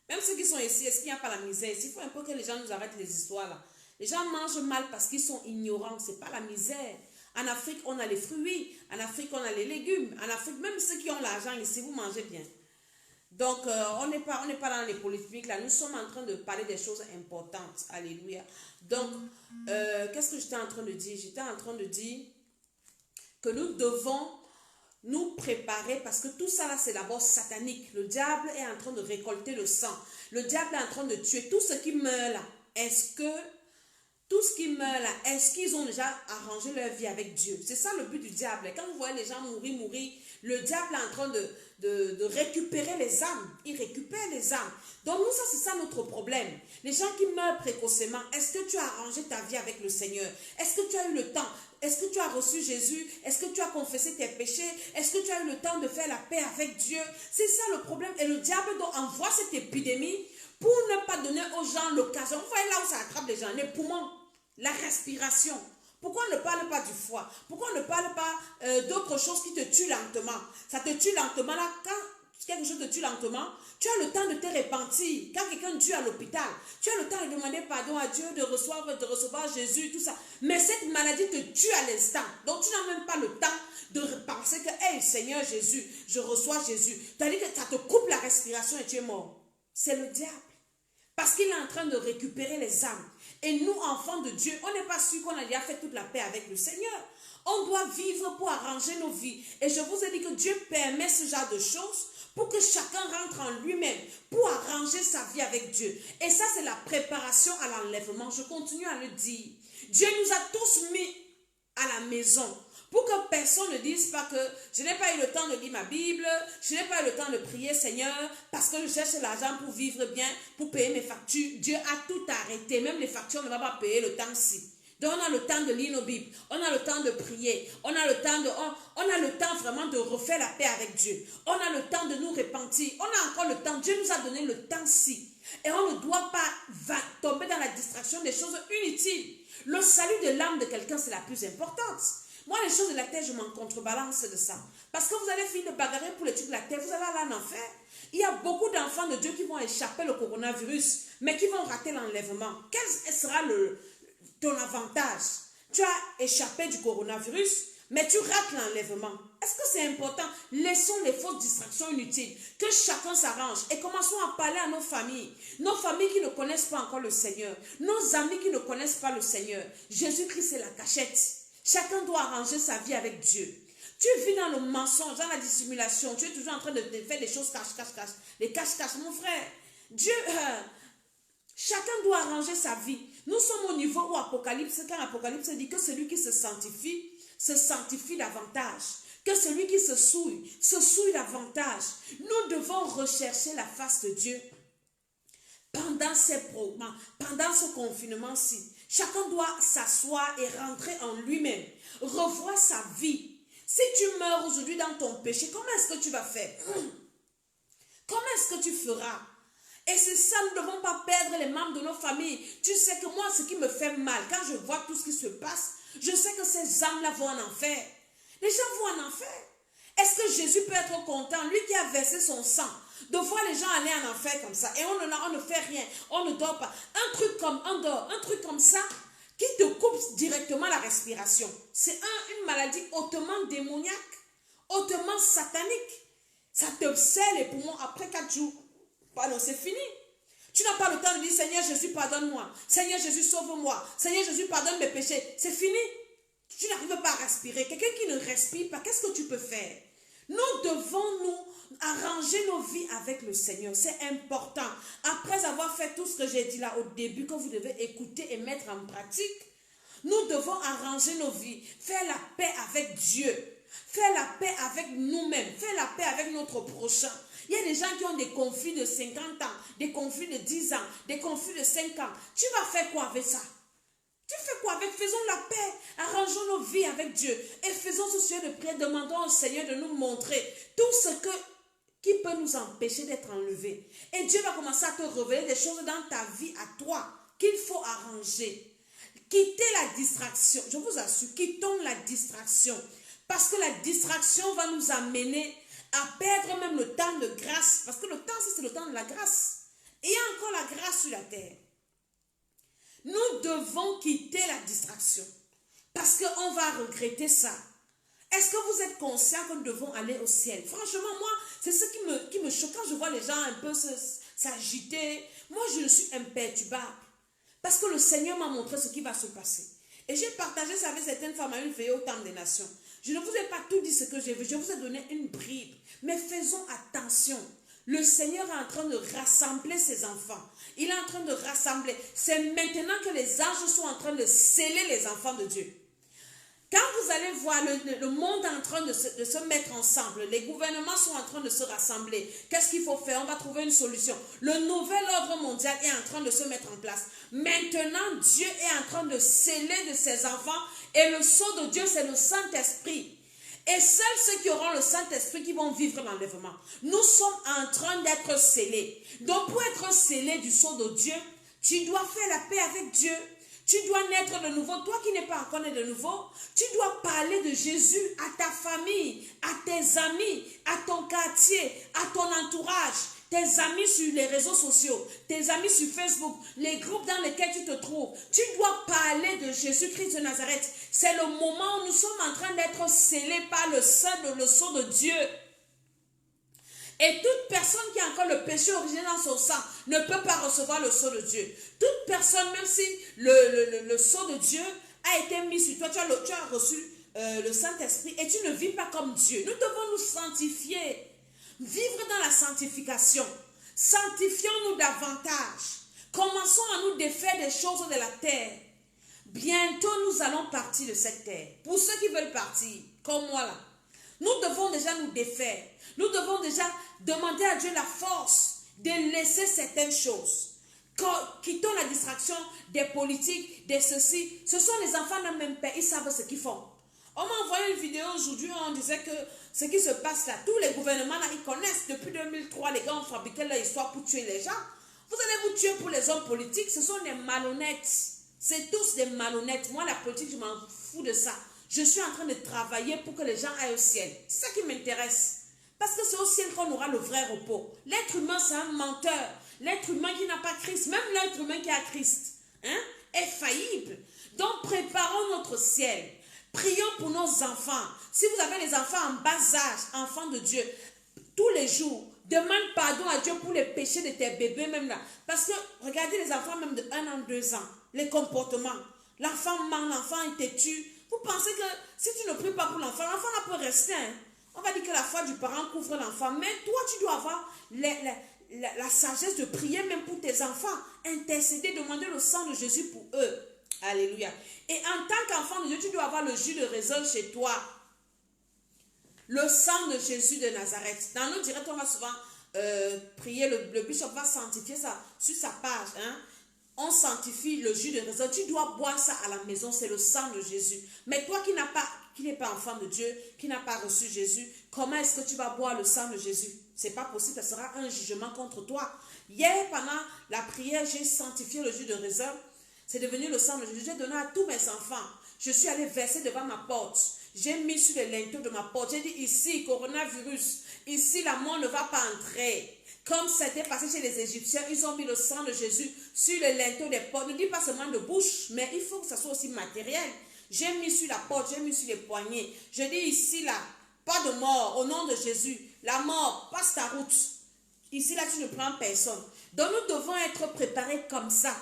Même ceux qui sont ici, est-ce qu'il n'y a pas la misère ici? Il faut un peu que les gens nous arrêtent les histoires là. Les gens mangent mal parce qu'ils sont ignorants. Ce n'est pas la misère. En Afrique, on a les fruits. En Afrique, on a les légumes. En Afrique, même ceux qui ont l'argent ici, vous mangez bien. Donc, on n'est pas dans les politiques là. Nous sommes en train de parler des choses importantes. Alléluia. Donc, qu'est-ce que j'étais en train de dire? J'étais en train de dire que nous devons nous préparer parce que tout ça là, c'est d'abord satanique. Le diable est en train de récolter le sang. Le diable est en train de tuer tout ce qui meurt là. Tout ce qui meurt là, est-ce qu'ils ont déjà arrangé leur vie avec Dieu? C'est ça le but du diable. Quand vous voyez les gens mourir, le diable est en train de récupérer les âmes. Il récupère les âmes. Donc nous, ça c'est ça notre problème. Les gens qui meurent précocement, est-ce que tu as arrangé ta vie avec le Seigneur? Est-ce que tu as eu le temps? Est-ce que tu as reçu Jésus? Est-ce que tu as confessé tes péchés? Est-ce que tu as eu le temps de faire la paix avec Dieu? C'est ça le problème. Et le diable donc envoie cette épidémie pour ne pas donner aux gens l'occasion. Vous voyez là où ça attrape les gens, les poumons, la respiration. Pourquoi on ne parle pas du foie? Pourquoi on ne parle pas d'autres choses qui te tuent lentement? Ça te tue lentement là. Quand quelque chose te tue lentement, tu as le temps de te repentir. Quand quelqu'un tue à l'hôpital, tu as le temps de demander pardon à Dieu, de recevoir Jésus, tout ça. Mais cette maladie te tue à l'instant. Donc tu n'as même pas le temps de penser que, hey Seigneur Jésus, je reçois Jésus. C'est-à-dire que ça te coupe la respiration et tu es mort. C'est le diable. Parce qu'il est en train de récupérer les âmes. Et nous, enfants de Dieu, on n'est pas sûr qu'on a déjà fait toute la paix avec le Seigneur. On doit vivre pour arranger nos vies. Et je vous ai dit que Dieu permet ce genre de choses pour que chacun rentre en lui-même, pour arranger sa vie avec Dieu. Et ça, c'est la préparation à l'enlèvement. Je continue à le dire. Dieu nous a tous mis à la maison. Pour que personne ne dise pas que je n'ai pas eu le temps de lire ma Bible, je n'ai pas eu le temps de prier Seigneur, parce que je cherche l'argent pour vivre bien, pour payer mes factures. Dieu a tout arrêté, même les factures, on ne va pas payer le temps-ci. Donc on a le temps de lire nos Bibles, on a le temps de prier, on a le temps vraiment de refaire la paix avec Dieu. On a le temps de nous repentir, on a encore le temps, Dieu nous a donné le temps-ci. Et on ne doit pas tomber dans la distraction des choses inutiles. Le salut de l'âme de quelqu'un, c'est la plus importante. Moi, les choses de la terre, je m'en contrebalance de ça. Parce que vous allez finir de bagarrer pour les trucs de la terre, vous allez aller en enfer. Il y a beaucoup d'enfants de Dieu qui vont échapper le coronavirus, mais qui vont rater l'enlèvement. Quel sera ton avantage? Tu as échappé du coronavirus, mais tu rates l'enlèvement. Est-ce que c'est important? Laissons les fausses distractions inutiles. Que chacun s'arrange et commençons à parler à nos familles qui ne connaissent pas encore le Seigneur, nos amis qui ne connaissent pas le Seigneur. Jésus-Christ, c'est la cachette. Chacun doit arranger sa vie avec Dieu. Tu vis dans le mensonge, dans la dissimulation. Tu es toujours en train de faire des choses cache. Les cache, mon frère. Chacun doit arranger sa vie. Nous sommes au niveau où quand Apocalypse dit que celui qui se sanctifie davantage. Que celui qui se souille davantage. Nous devons rechercher la face de Dieu pendant ce confinement-ci. Chacun doit s'asseoir et rentrer en lui-même. Revoir sa vie. Si tu meurs aujourd'hui dans ton péché, comment est-ce que tu vas faire? Comment est-ce que tu feras? Et c'est ça, nous ne devons pas perdre les membres de nos familles. Tu sais que moi, ce qui me fait mal, quand je vois tout ce qui se passe, je sais que ces âmes-là vont en enfer. Les gens vont en enfer. Est-ce que Jésus peut être content, lui qui a versé son sang, de voir les gens aller en enfer comme ça, et on ne fait rien, on ne dort pas. Un truc comme ça, qui te coupe directement la respiration. C'est une maladie hautement démoniaque, hautement satanique. Ça te serre les poumons après 4 jours. Pardon, c'est fini. Tu n'as pas le temps de dire, Seigneur Jésus, pardonne-moi. Seigneur Jésus, sauve-moi. Seigneur Jésus, pardonne mes péchés. C'est fini. Tu n'arrives pas à respirer. Quelqu'un qui ne respire pas, qu'est-ce que tu peux faire? Nous devons nous arranger nos vies avec le Seigneur. C'est important. Après avoir fait tout ce que j'ai dit là au début, que vous devez écouter et mettre en pratique, nous devons arranger nos vies, faire la paix avec Dieu, faire la paix avec nous-mêmes, faire la paix avec notre prochain. Il y a des gens qui ont des conflits de 50 ans, des conflits de 10 ans, des conflits de 5 ans. Tu vas faire quoi avec ça? Tu fais quoi avec? Faisons la paix, arrangeons nos vies avec Dieu et faisons ce sujet de prière. Demandons au Seigneur de nous montrer tout ce qui peut nous empêcher d'être enlevés. Et Dieu va commencer à te révéler des choses dans ta vie à toi qu'il faut arranger. Quittez la distraction. Je vous assure, quittons la distraction. Parce que la distraction va nous amener à perdre même le temps de grâce. Parce que le temps, c'est le temps de la grâce. il y a encore la grâce sur la terre. Nous devons quitter la distraction parce qu'on va regretter ça. Est-ce que vous êtes conscient que nous devons aller au ciel? Franchement, moi, c'est ce qui me choque quand je vois les gens un peu s'agiter. Moi, je suis imperturbable parce que le Seigneur m'a montré ce qui va se passer. Et j'ai partagé ça avec certaines femmes à une veillée au Temple des Nations. Je ne vous ai pas tout dit ce que j'ai vu. Je vous ai donné une bribe. Mais faisons attention. Le Seigneur est en train de rassembler ses enfants. Il est en train de rassembler. C'est maintenant que les anges sont en train de sceller les enfants de Dieu. Quand vous allez voir le monde en train de se mettre ensemble, les gouvernements sont en train de se rassembler. Qu'est-ce qu'il faut faire? On va trouver une solution. Le nouvel ordre mondial est en train de se mettre en place. Maintenant, Dieu est en train de sceller de ses enfants. Et le sceau de Dieu, c'est le Saint-Esprit. Et seuls ceux qui auront le Saint-Esprit qui vont vivre l'enlèvement. Nous sommes en train d'être scellés. Donc pour être scellé du sceau de Dieu, tu dois faire la paix avec Dieu. Tu dois naître de nouveau. Toi qui n'es pas encore né de nouveau, tu dois parler de Jésus à ta famille, à tes amis, à ton quartier, à ton entourage, tes amis sur les réseaux sociaux, tes amis sur Facebook, les groupes dans lesquels tu te trouves. Tu dois parler de Jésus-Christ de Nazareth. C'est le moment où nous sommes en train d'être scellés par le sceau de Dieu. Et toute personne qui a encore le péché originel dans son sang ne peut pas recevoir le sceau de Dieu. Toute personne, même si le sceau de Dieu a été mis sur toi, tu as reçu le Saint-Esprit et tu ne vis pas comme Dieu. Nous devons nous sanctifier, vivre dans la sanctification. Sanctifions-nous davantage. Commençons à nous défaire des choses de la terre. Bientôt, nous allons partir de cette terre. Pour ceux qui veulent partir, comme moi là, nous devons déjà nous défaire. Nous devons déjà demander à Dieu la force de laisser certaines choses. Quittons la distraction des politiques, des ceci. Ce sont les enfants d'un même père, ils savent ce qu'ils font. On m'a envoyé une vidéo aujourd'hui où on disait que ce qui se passe là, tous les gouvernements là, ils connaissent. Depuis 2003, les gars ont fabriqué leur histoire pour tuer les gens. Vous allez vous tuer pour les hommes politiques, ce sont des malhonnêtes. C'est tous des malhonnêtes. Moi, la politique, je m'en fous de ça. Je suis en train de travailler pour que les gens aillent au ciel. C'est ça qui m'intéresse. Parce que c'est au ciel qu'on aura le vrai repos. L'être humain, c'est un menteur. L'être humain qui n'a pas Christ, même l'être humain qui a Christ, est faillible. Donc, préparons notre ciel. Prions pour nos enfants. Si vous avez les enfants en bas âge, enfants de Dieu, tous les jours, demande pardon à Dieu pour les péchés de tes bébés même là. Parce que, regardez les enfants même de 1 an, 2 ans, les comportements. L'enfant ment, l'enfant est têtu. Vous pensez que si tu ne pries pas pour l'enfant, l'enfant peut rester. On va dire que la foi du parent couvre l'enfant. Mais toi, tu dois avoir la sagesse de prier même pour tes enfants. Intercéder, demander le sang de Jésus pour eux. Alléluia. Et en tant qu'enfant de Dieu, tu dois avoir le jus de raisin chez toi. Le sang de Jésus de Nazareth. Dans nos directs, on va souvent prier. Le bishop va sanctifier ça sur sa page. On sanctifie le jus de raisin. Tu dois boire ça à la maison. C'est le sang de Jésus. Mais toi qui n'es pas enfant de Dieu, qui n'a pas reçu Jésus, comment est-ce que tu vas boire le sang de Jésus? C'est pas possible. Ça sera un jugement contre toi. Hier, pendant la prière, j'ai sanctifié le jus de raisin. C'est devenu le sang de Jésus. J'ai donné à tous mes enfants. Je suis allée verser devant ma porte. J'ai mis sur les linteaux de ma porte. J'ai dit ici, coronavirus. Ici, la mort ne va pas entrer. Comme c'était passé chez les Égyptiens, ils ont mis le sang de Jésus sur les linteaux des portes. Ne dis pas seulement de bouche, mais il faut que ça soit aussi matériel. J'ai mis sur la porte, j'ai mis sur les poignets. Je dis ici, là, pas de mort, au nom de Jésus. La mort, passe ta route. Ici, là, tu ne prends personne. Donc, nous devons être préparés comme ça.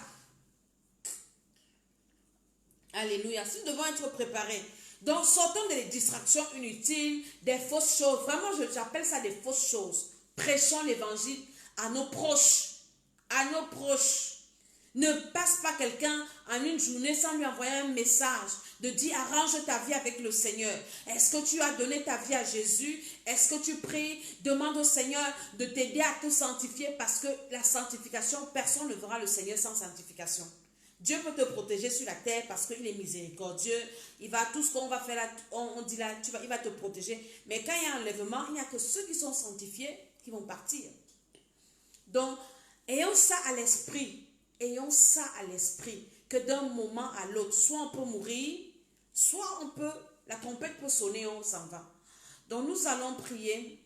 Alléluia. Nous devons être préparés. Donc, sortons des distractions inutiles, des fausses choses. Vraiment, j'appelle ça des fausses choses. Prêchons l'évangile à nos proches. À nos proches. Ne passe pas quelqu'un en une journée sans lui envoyer un message. De dire, arrange ta vie avec le Seigneur. Est-ce que tu as donné ta vie à Jésus? Est-ce que tu pries? Demande au Seigneur de t'aider à te sanctifier. Parce que la sanctification, personne ne verra le Seigneur sans sanctification. Dieu peut te protéger sur la terre parce qu'il est miséricordieux. Il va, tout ce qu'on va faire là, on dit là, il va te protéger. Mais quand il y a un enlèvement, il n'y a que ceux qui sont sanctifiés qui vont partir. Donc, ayons ça à l'esprit. Ayons ça à l'esprit. Que d'un moment à l'autre, soit on peut mourir, soit on peut, la trompette peut sonner, on s'en va. Donc, nous allons prier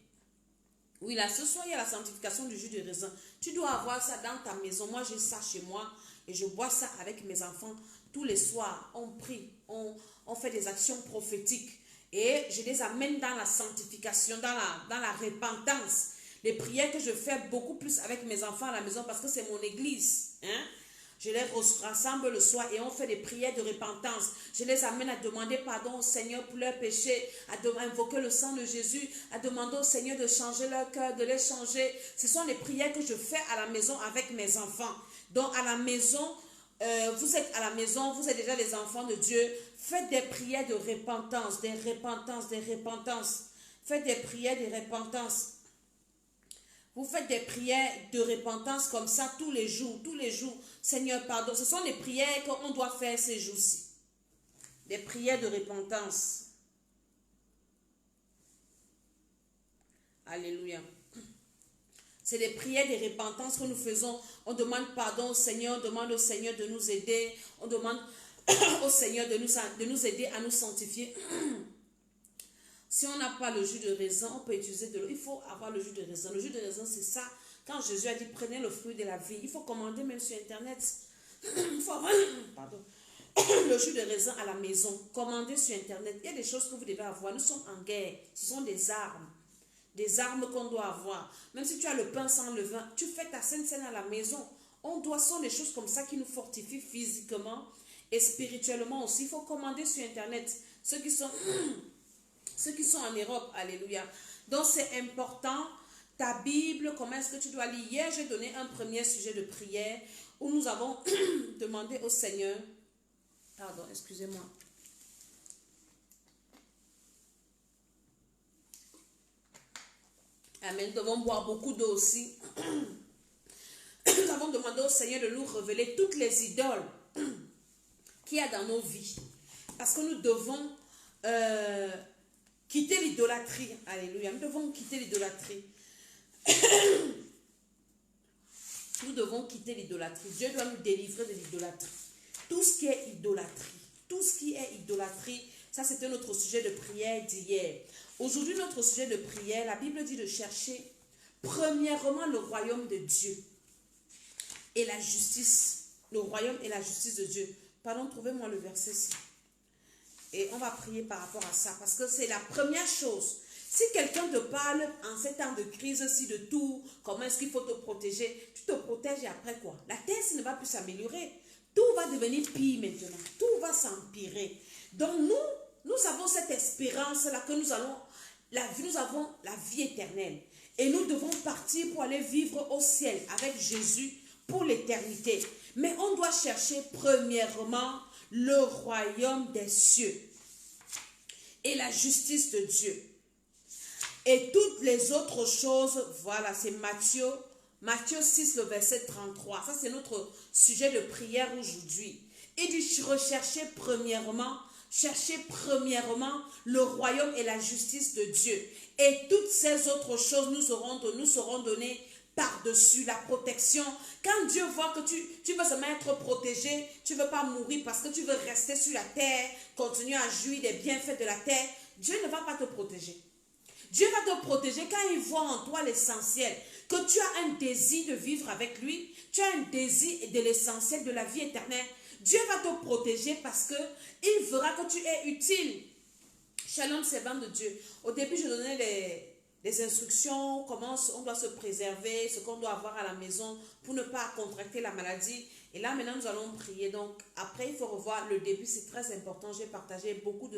Oui, là, ce soir, il y a la sanctification du jus de raisin. Tu dois avoir ça dans ta maison. Moi, j'ai ça chez moi et je bois ça avec mes enfants. Tous les soirs, on prie, on fait des actions prophétiques et je les amène dans la sanctification, dans la repentance. Les prières que je fais beaucoup plus avec mes enfants à la maison parce que c'est mon église. Hein? Je les rassemble le soir et on fait des prières de repentance. Je les amène à demander pardon au Seigneur pour leurs péchés, à invoquer le sang de Jésus, à demander au Seigneur de changer leur cœur, de les changer. Ce sont les prières que je fais à la maison avec mes enfants. Donc à la maison, vous êtes à la maison, vous êtes déjà les enfants de Dieu. Faites des prières de repentance, des repentances, des repentances. Faites des prières de repentance. Vous faites des prières de repentance comme ça tous les jours, tous les jours. Seigneur, pardon. Ce sont les prières qu'on doit faire ces jours-ci. Des prières de repentance. Alléluia. C'est des prières de repentance que nous faisons. On demande pardon au Seigneur, on demande au Seigneur de nous aider. On demande au Seigneur de nous aider à nous sanctifier. Si on n'a pas le jus de raisin, on peut utiliser de l'eau. Il faut avoir le jus de raisin. Le jus de raisin, c'est ça. Quand Jésus a dit, prenez le fruit de la vie, il faut commander même sur Internet. Il faut avoir le jus de raisin à la maison. Commandez sur Internet. Il y a des choses que vous devez avoir. Nous sommes en guerre. Ce sont des armes. Des armes qu'on doit avoir. Même si tu as le pain sans levain, tu fais ta sainte scène à la maison. Ce sont des choses comme ça qui nous fortifient physiquement et spirituellement aussi. Il faut commander sur Internet. Ceux qui sont en Europe, alléluia. Donc c'est important, ta Bible, comment est-ce que tu dois lire? Hier, j'ai donné un premier sujet de prière où nous avons demandé au Seigneur, pardon, excusez-moi. Amen, nous devons boire beaucoup d'eau aussi. Nous avons demandé au Seigneur de nous révéler toutes les idoles qu'il y a dans nos vies. Parce que nous devons quitter l'idolâtrie. Alléluia. Nous devons quitter l'idolâtrie. Nous devons quitter l'idolâtrie. Dieu doit nous délivrer de l'idolâtrie. Tout ce qui est idolâtrie. Tout ce qui est idolâtrie. Ça, c'était notre sujet de prière d'hier. Aujourd'hui, notre sujet de prière, la Bible dit de chercher premièrement le royaume de Dieu et la justice. Le royaume et la justice de Dieu. Pardon, trouvez-moi le verset ici. Et on va prier par rapport à ça. Parce que c'est la première chose. Si quelqu'un te parle en ces temps de crise aussi de tout, comment est-ce qu'il faut te protéger, tu te protèges et après quoi? La terre ne va plus s'améliorer. Tout va devenir pire maintenant. Tout va s'empirer. Donc nous avons cette espérance-là que nous avons la vie éternelle. Et nous devons partir pour aller vivre au ciel avec Jésus pour l'éternité. Mais on doit chercher premièrement le royaume des cieux et la justice de Dieu. Et toutes les autres choses, voilà, c'est Matthieu 6, le verset 33. Ça, c'est notre sujet de prière aujourd'hui. Il dit, cherchez premièrement le royaume et la justice de Dieu. Et toutes ces autres choses nous seront données par-dessus la protection. Quand Dieu voit que tu veux seulement être protégé, tu ne veux pas mourir parce que tu veux rester sur la terre, continuer à jouir des bienfaits de la terre, Dieu ne va pas te protéger. Dieu va te protéger quand il voit en toi l'essentiel, que tu as un désir de vivre avec lui, tu as un désir de l'essentiel de la vie éternelle. Dieu va te protéger parce qu'il verra que tu es utile. Shalom, servant de Dieu. Au début, je donnais les instructions, comment on doit se préserver, ce qu'on doit avoir à la maison pour ne pas contracter la maladie. Et là, maintenant, nous allons prier. Donc, après, il faut revoir le début. C'est très important. J'ai partagé beaucoup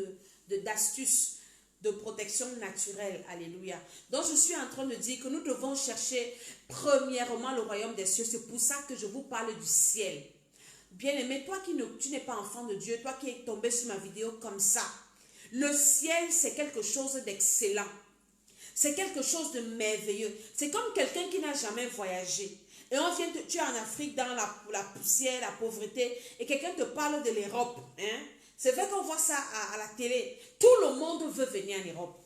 d'astuces de protection naturelle. Alléluia. Donc, je suis en train de dire que nous devons chercher premièrement le royaume des cieux. C'est pour ça que je vous parle du ciel. Bien-aimé, toi tu n'es pas enfant de Dieu, toi qui es tombé sur ma vidéo comme ça, le ciel, c'est quelque chose d'excellent. C'est quelque chose de merveilleux. C'est comme quelqu'un qui n'a jamais voyagé. Et tu es en Afrique dans la poussière, la pauvreté, et quelqu'un te parle de l'Europe. Hein? C'est vrai qu'on voit ça à la télé. Tout le monde veut venir en Europe.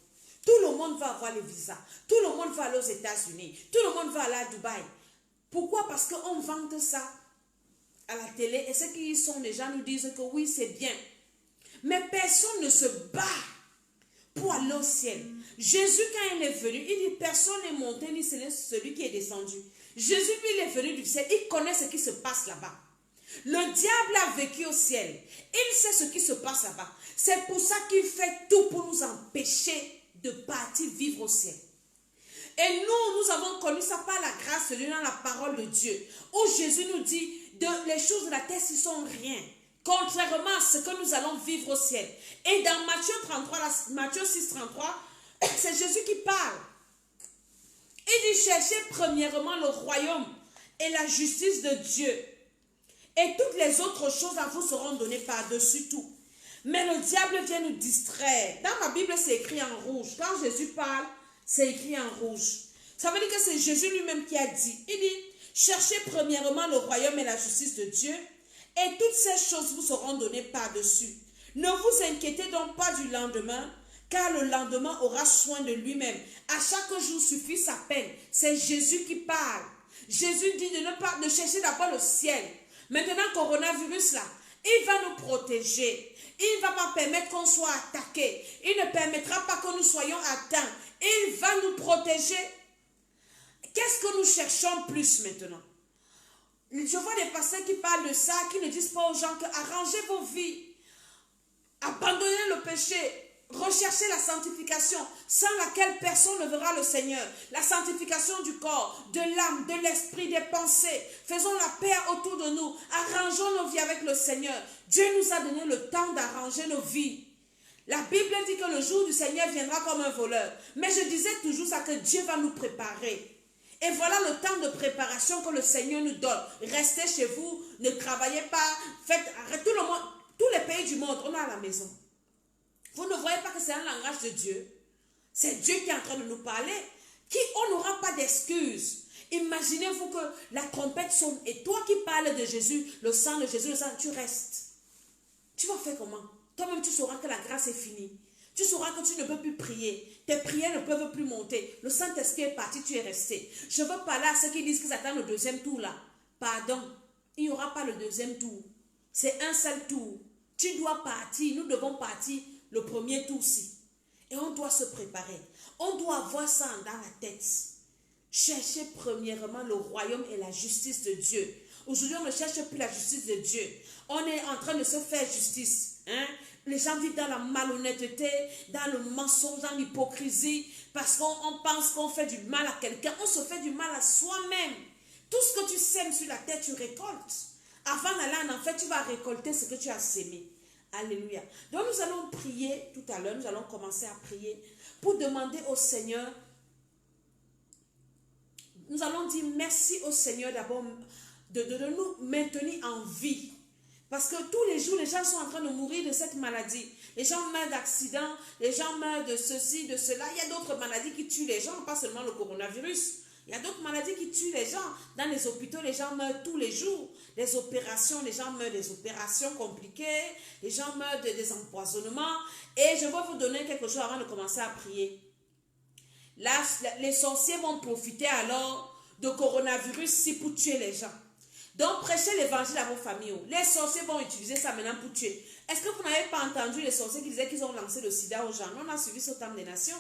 Tout le monde va avoir le visa. Tout le monde va aller aux États-Unis. Tout le monde va aller à Dubaï. Pourquoi? Parce qu'on vante ça à la télé. Et ceux qui y sont, les gens nous disent que oui, c'est bien. Mais personne ne se bat pour aller au ciel. Jésus, quand il est venu, il dit personne n'est monté ni celui qui est descendu. Jésus, lui, il est venu du ciel. Il connaît ce qui se passe là-bas. Le diable a vécu au ciel. Il sait ce qui se passe là-bas. C'est pour ça qu'il fait tout pour nous empêcher de partir vivre au ciel. Et nous avons connu ça par la grâce de Dieu dans la parole de Dieu. Où Jésus nous dit, les choses de la terre, ce sont rien. Contrairement à ce que nous allons vivre au ciel. Et dans Matthieu 6, 33, c'est Jésus qui parle. Il dit, cherchez premièrement le royaume et la justice de Dieu. Et toutes les autres choses à vous seront données par-dessus tout. Mais le diable vient nous distraire. Dans ma Bible, c'est écrit en rouge. Quand Jésus parle, c'est écrit en rouge. Ça veut dire que c'est Jésus lui-même qui a dit. Il dit, cherchez premièrement le royaume et la justice de Dieu. Et toutes ces choses vous seront données par-dessus. Ne vous inquiétez donc pas du lendemain, car le lendemain aura soin de lui-même. À chaque jour suffit sa peine. C'est Jésus qui parle. Jésus dit de chercher d'abord le ciel. Maintenant, coronavirus là, il va nous protéger. Il ne va pas permettre qu'on soit attaqué. Il ne permettra pas que nous soyons atteints. Il va nous protéger. Qu'est-ce que nous cherchons plus maintenant? Je vois des pasteurs qui parlent de ça, qui ne disent pas aux gens que arrangez vos vies. Abandonnez le péché. Recherchez la sanctification, sans laquelle personne ne verra le Seigneur. La sanctification du corps, de l'âme, de l'esprit, des pensées. Faisons la paix autour de nous. Arrangeons nos vies avec le Seigneur. Dieu nous a donné le temps d'arranger nos vies. La Bible dit que le jour du Seigneur viendra comme un voleur. Mais je disais toujours ça, que Dieu va nous préparer. Et voilà le temps de préparation que le Seigneur nous donne. Restez chez vous, ne travaillez pas, arrêtez tout le monde, tous les pays du monde, on est à la maison. Vous ne voyez pas que c'est un langage de Dieu? C'est Dieu qui est en train de nous parler. On n'aura pas d'excuses. Imaginez-vous que la trompette sonne et toi qui parles de Jésus, le sang de Jésus, tu restes. Tu vas faire comment? Toi-même, tu sauras que la grâce est finie. Tu sauras que tu ne peux plus prier. Tes prières ne peuvent plus monter. Le Saint-Esprit est parti, tu es resté. Je veux parler à ceux qui disent qu'ils attendent le deuxième tour là. Pardon, il n'y aura pas le deuxième tour. C'est un seul tour. Tu dois partir, nous devons partir le premier tour-ci. Et on doit se préparer. On doit avoir ça dans la tête. Cherchez premièrement le royaume et la justice de Dieu. Aujourd'hui, on ne cherche plus la justice de Dieu. On est en train de se faire justice. Hein? Les gens vivent dans la malhonnêteté, dans le mensonge, dans l'hypocrisie, parce qu'on pense qu'on fait du mal à quelqu'un. On se fait du mal à soi-même. Tout ce que tu sèmes sur la terre, tu récoltes. Avant d'aller en enfer, tu vas récolter ce que tu as sémé. Alléluia. Donc nous allons prier tout à l'heure, nous allons commencer à prier pour demander au Seigneur. Nous allons dire merci au Seigneur d'abord de nous maintenir en vie. Parce que tous les jours, les gens sont en train de mourir de cette maladie. Les gens meurent d'accidents, les gens meurent de ceci, de cela. Il y a d'autres maladies qui tuent les gens, pas seulement le coronavirus. Il y a d'autres maladies qui tuent les gens. Dans les hôpitaux, les gens meurent tous les jours. Les opérations, les gens meurent des opérations compliquées. Les gens meurent des empoisonnements. Et je vais vous donner quelque chose avant de commencer à prier. Là, les sorciers vont profiter alors de coronavirus ici pour tuer les gens. Donc, prêchez l'évangile à vos familles. Les sorciers vont utiliser ça maintenant pour tuer. Est-ce que vous n'avez pas entendu les sorciers qui disaient qu'ils ont lancé le sida aux gens? On a suivi ce temps des nations.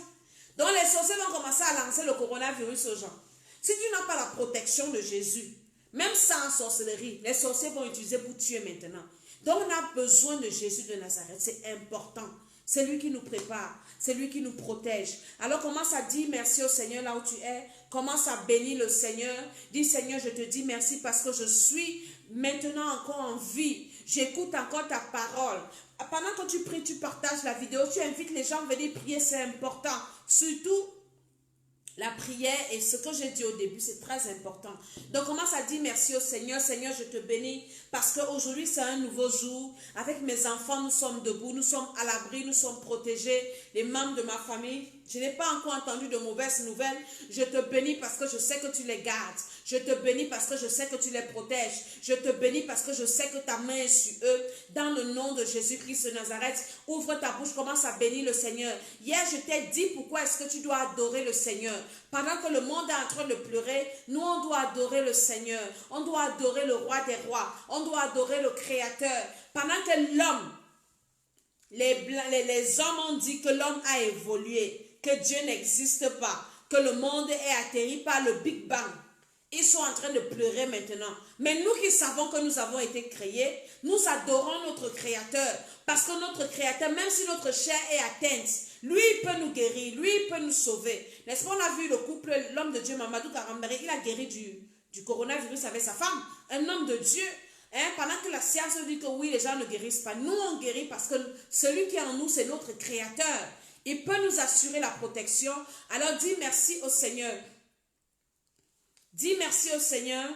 Donc, les sorciers vont commencer à lancer le coronavirus aux gens. Si tu n'as pas la protection de Jésus, même sans sorcellerie, les sorciers vont utiliser pour tuer maintenant. Donc, on a besoin de Jésus de Nazareth. C'est important. C'est lui qui nous prépare. C'est lui qui nous protège. Alors, commence à dire merci au Seigneur là où tu es. Commence à bénir le Seigneur. Dis, Seigneur, je te dis merci parce que je suis maintenant encore en vie. J'écoute encore ta parole. Pendant que tu pries, tu partages la vidéo. Tu invites les gens à venir prier. C'est important. Surtout, la prière et ce que j'ai dit au début, c'est très important. Donc, commence à dire merci au Seigneur. Seigneur, je te bénis parce qu'aujourd'hui, c'est un nouveau jour. Avec mes enfants, nous sommes debout, nous sommes à l'abri, nous sommes protégés. Les membres de ma famille, je n'ai pas encore entendu de mauvaises nouvelles. Je te bénis parce que je sais que tu les gardes. Je te bénis parce que je sais que tu les protèges. Je te bénis parce que je sais que ta main est sur eux. Dans le nom de Jésus-Christ de Nazareth, ouvre ta bouche, commence à bénir le Seigneur. Hier, je t'ai dit pourquoi est-ce que tu dois adorer le Seigneur. Pendant que le monde est en train de pleurer, nous, on doit adorer le Seigneur. On doit adorer le roi des rois. On doit adorer le Créateur. Pendant que les hommes ont dit que l'homme a évolué, que Dieu n'existe pas, que le monde est atterri par le Big Bang. Ils sont en train de pleurer maintenant. Mais nous qui savons que nous avons été créés, nous adorons notre Créateur. Parce que notre Créateur, même si notre chair est atteinte, lui il peut nous guérir, lui il peut nous sauver. N'est-ce pas, on a vu le couple, l'homme de Dieu, Mamadou Karambere, il a guéri du coronavirus avec sa femme. Un homme de Dieu. Pendant que la science dit que oui, les gens ne guérissent pas. Nous, on guérit parce que celui qui est en nous, c'est notre Créateur. Il peut nous assurer la protection. Alors dis merci au Seigneur. Dis merci au Seigneur.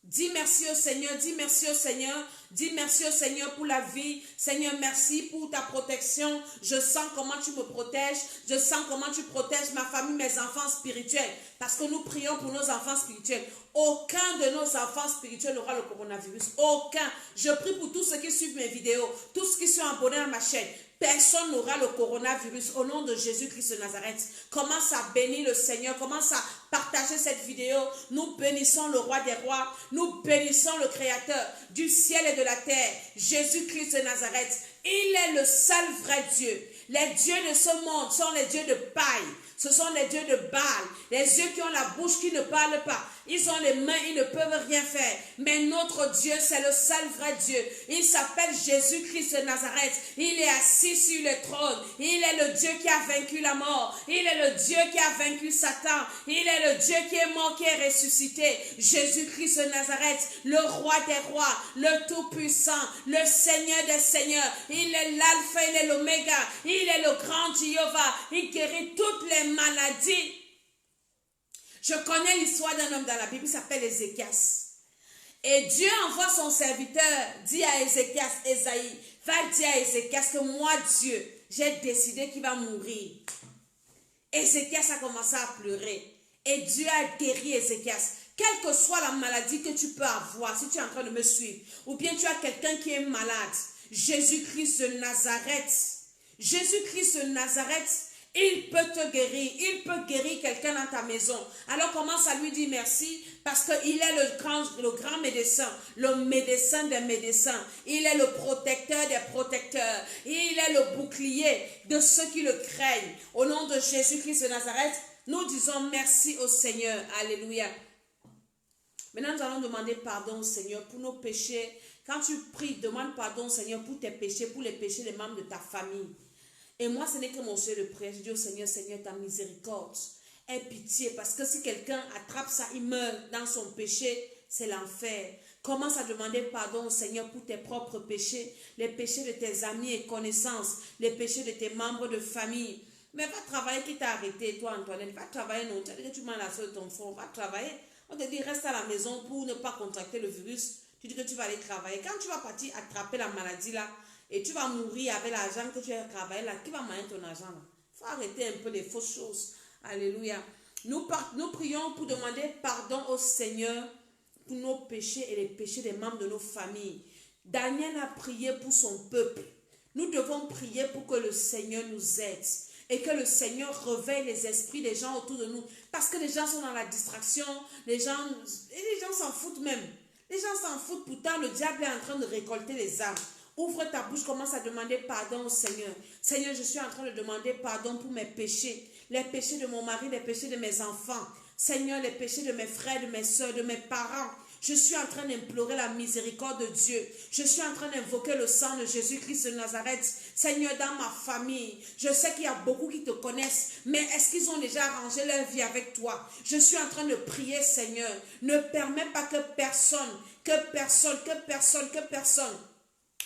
Dis merci au Seigneur, dis merci au Seigneur, dis merci au Seigneur pour la vie. Seigneur, merci pour ta protection. Je sens comment tu me protèges. Je sens comment tu protèges ma famille, mes enfants spirituels. Parce que nous prions pour nos enfants spirituels. Aucun de nos enfants spirituels n'aura le coronavirus. Aucun. Je prie pour tous ceux qui suivent mes vidéos, tous ceux qui sont abonnés à ma chaîne. Personne n'aura le coronavirus au nom de Jésus-Christ de Nazareth. Commence à bénir le Seigneur. Commence à partager cette vidéo. Nous bénissons le roi des rois. Nous bénissons le Créateur du ciel et de la terre. Jésus-Christ de Nazareth. Il est le seul vrai Dieu. Les dieux de ce monde sont les dieux de paille. Ce sont les dieux de Baal. Les dieux qui ont la bouche qui ne parlent pas. Ils ont les mains, ils ne peuvent rien faire. Mais notre Dieu, c'est le seul vrai Dieu. Il s'appelle Jésus-Christ de Nazareth. Il est assis sur le trône. Il est le Dieu qui a vaincu la mort. Il est le Dieu qui a vaincu Satan. Il est le Dieu qui est mort, qui est ressuscité. Jésus-Christ de Nazareth, le roi des rois, le tout-puissant, le Seigneur des seigneurs. Il est l'alpha, il est l'oméga. Il est le grand Jéhovah. Il guérit toutes les maladies. Je connais l'histoire d'un homme dans la Bible, il s'appelle Ézéchias. Et Dieu envoie son serviteur, dit à Ézéchias, Ésaïe, va dire à Ézéchias que moi, Dieu, j'ai décidé qu'il va mourir. Ézéchias a commencé à pleurer. Et Dieu a guéri Ézéchias. Quelle que soit la maladie que tu peux avoir, si tu es en train de me suivre, ou bien tu as quelqu'un qui est malade, Jésus-Christ de Nazareth, Jésus-Christ de Nazareth, il peut te guérir. Il peut guérir quelqu'un dans ta maison. Alors commence à lui dire merci parce qu'il est le grand médecin. Le médecin des médecins. Il est le protecteur des protecteurs. Il est le bouclier de ceux qui le craignent. Au nom de Jésus-Christ de Nazareth, nous disons merci au Seigneur. Alléluia. Maintenant, nous allons demander pardon au Seigneur pour nos péchés. Quand tu pries, demande pardon au Seigneur pour tes péchés, pour les péchés des membres de ta famille. Et moi, ce n'est que mon souhait de prière. Je dis au Seigneur, Seigneur, ta miséricorde, aie pitié. Parce que si quelqu'un attrape ça, il meurt dans son péché, c'est l'enfer. Commence à demander pardon au Seigneur pour tes propres péchés, les péchés de tes amis et connaissances, les péchés de tes membres de famille. Mais va travailler, qui t'a arrêté, toi Antoinette, va travailler, non, tu as dit que tu m'as laissé ton front, va travailler. On te dit, reste à la maison pour ne pas contracter le virus. Tu dis que tu vas aller travailler. Quand tu vas partir attraper la maladie là, et tu vas mourir avec l'argent que tu as travaillé là. Qui va manger ton argent là? Il faut arrêter un peu les fausses choses. Alléluia. Nous prions pour demander pardon au Seigneur pour nos péchés et les péchés des membres de nos familles. Daniel a prié pour son peuple. Nous devons prier pour que le Seigneur nous aide. Et que le Seigneur réveille les esprits des gens autour de nous. Parce que les gens sont dans la distraction. Les gens s'en foutent même. Les gens s'en foutent. Pourtant, le diable est en train de récolter les âmes. Ouvre ta bouche, commence à demander pardon au Seigneur. Seigneur, je suis en train de demander pardon pour mes péchés. Les péchés de mon mari, les péchés de mes enfants. Seigneur, les péchés de mes frères, de mes soeurs, de mes parents. Je suis en train d'implorer la miséricorde de Dieu. Je suis en train d'invoquer le sang de Jésus-Christ de Nazareth. Seigneur, dans ma famille, je sais qu'il y a beaucoup qui te connaissent, mais est-ce qu'ils ont déjà arrangé leur vie avec toi? Je suis en train de prier, Seigneur. Ne permets pas que personne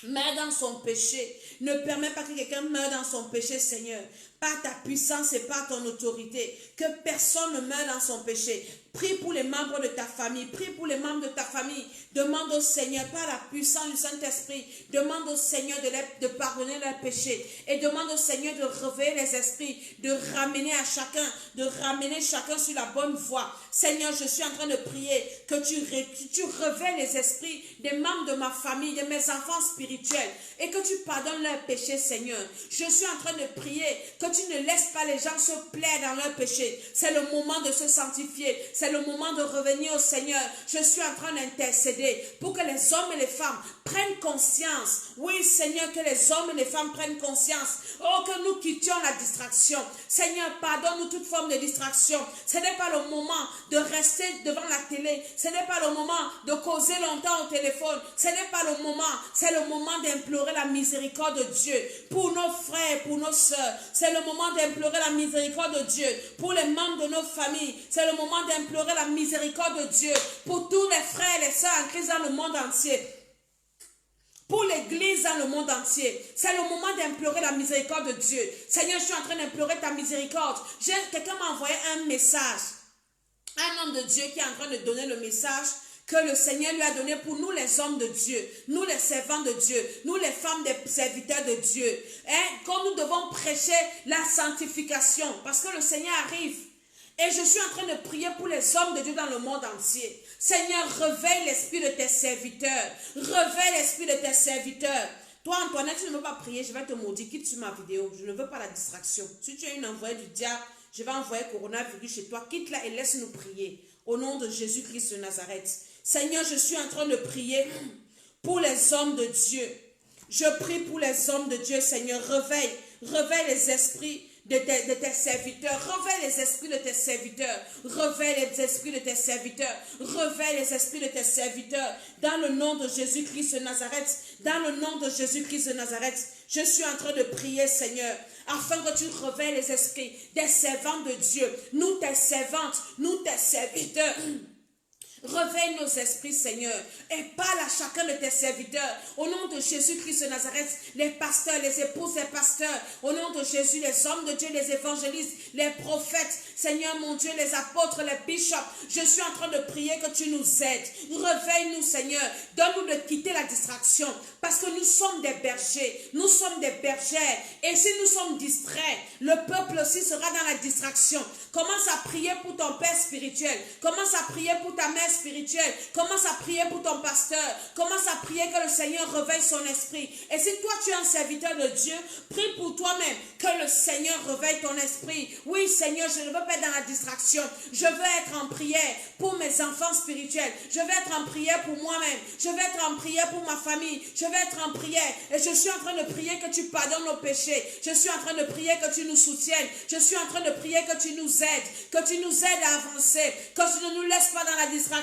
meurt dans son péché. Ne permets pas que quelqu'un meure dans son péché, Seigneur. Par ta puissance et par ton autorité. Que personne ne meure dans son péché. Prie pour les membres de ta famille. Prie pour les membres de ta famille. Demande au Seigneur, par la puissance du Saint-Esprit, demande au Seigneur de pardonner leurs péchés. Et demande au Seigneur de réveiller les esprits, de ramener chacun sur la bonne voie. Seigneur, je suis en train de prier que tu réveilles les esprits des membres de ma famille, de mes enfants spirituels, et que tu pardonnes leurs péchés, Seigneur. Je suis en train de prier que tu ne laisses pas les gens se plaire dans leurs péchés. C'est le moment de se sanctifier. C'est le moment de revenir au Seigneur. Je suis en train d'intercéder pour que les hommes et les femmes prennent conscience. Oui, Seigneur, que les hommes et les femmes prennent conscience. Oh, que nous quittions la distraction. Seigneur, pardonne-nous toute forme de distraction. Ce n'est pas le moment de rester devant la télé. Ce n'est pas le moment de causer longtemps au téléphone. Ce n'est pas le moment. C'est le moment d'implorer la miséricorde de Dieu pour nos frères, pour nos sœurs. C'est le moment d'implorer la miséricorde de Dieu pour les membres de nos familles. C'est le moment d'implorer la miséricorde de Dieu pour tous les frères et les sœurs en Christ dans le monde entier. Pour l'église dans le monde entier. C'est le moment d'implorer la miséricorde de Dieu. Seigneur, je suis en train d'implorer ta miséricorde. Quelqu'un m'a envoyé un message. Un homme de Dieu qui est en train de donner le message que le Seigneur lui a donné pour nous les hommes de Dieu, nous les servants de Dieu, nous les femmes des serviteurs de Dieu. Quand nous devons prêcher la sanctification, parce que le Seigneur arrive. Et je suis en train de prier pour les hommes de Dieu dans le monde entier. Seigneur, réveille l'esprit de tes serviteurs. Réveille l'esprit de tes serviteurs. Toi, Antoinette, tu ne veux pas prier, je vais te maudire. Quitte sur ma vidéo. Je ne veux pas la distraction. Si tu es une envoyée du diable, je vais envoyer coronavirus chez toi. Quitte-la et laisse-nous prier. Au nom de Jésus-Christ de Nazareth. Seigneur, je suis en train de prier pour les hommes de Dieu. Je prie pour les hommes de Dieu, Seigneur. Réveille les esprits de tes serviteurs. Réveille les esprits de tes serviteurs. Réveille les esprits de tes serviteurs. Réveille les esprits de tes serviteurs. Dans le nom de Jésus-Christ de Nazareth. Dans le nom de Jésus-Christ de Nazareth. Je suis en train de prier, Seigneur, afin que tu réveilles les esprits des servants de Dieu. Nous, tes servantes, nous, tes serviteurs. Réveille nos esprits, Seigneur, et parle à chacun de tes serviteurs. Au nom de Jésus-Christ de Nazareth, les pasteurs, les épouses des pasteurs. Au nom de Jésus, les hommes de Dieu, les évangélistes, les prophètes. Seigneur, mon Dieu, les apôtres, les bishops. Je suis en train de prier que tu nous aides. Réveille-nous, Seigneur. Donne-nous de quitter la distraction. Parce que nous sommes des bergers. Nous sommes des bergères. Et si nous sommes distraits, le peuple aussi sera dans la distraction. Commence à prier pour ton père spirituel. Commence à prier pour ta mère spirituelle. Commence à prier pour ton pasteur. Commence à prier que le Seigneur réveille son esprit. Et si toi tu es un serviteur de Dieu, prie pour toi-même que le Seigneur réveille ton esprit. Oui, Seigneur, je ne veux pas être dans la distraction. Je veux être en prière pour mes enfants spirituels. Je veux être en prière pour moi-même. Je veux être en prière pour ma famille. Je veux être en prière. Et je suis en train de prier que tu pardonnes nos péchés. Je suis en train de prier que tu nous soutiennes. Je suis en train de prier que tu nous aides. Que tu nous aides à avancer. Que tu ne nous laisses pas dans la distraction.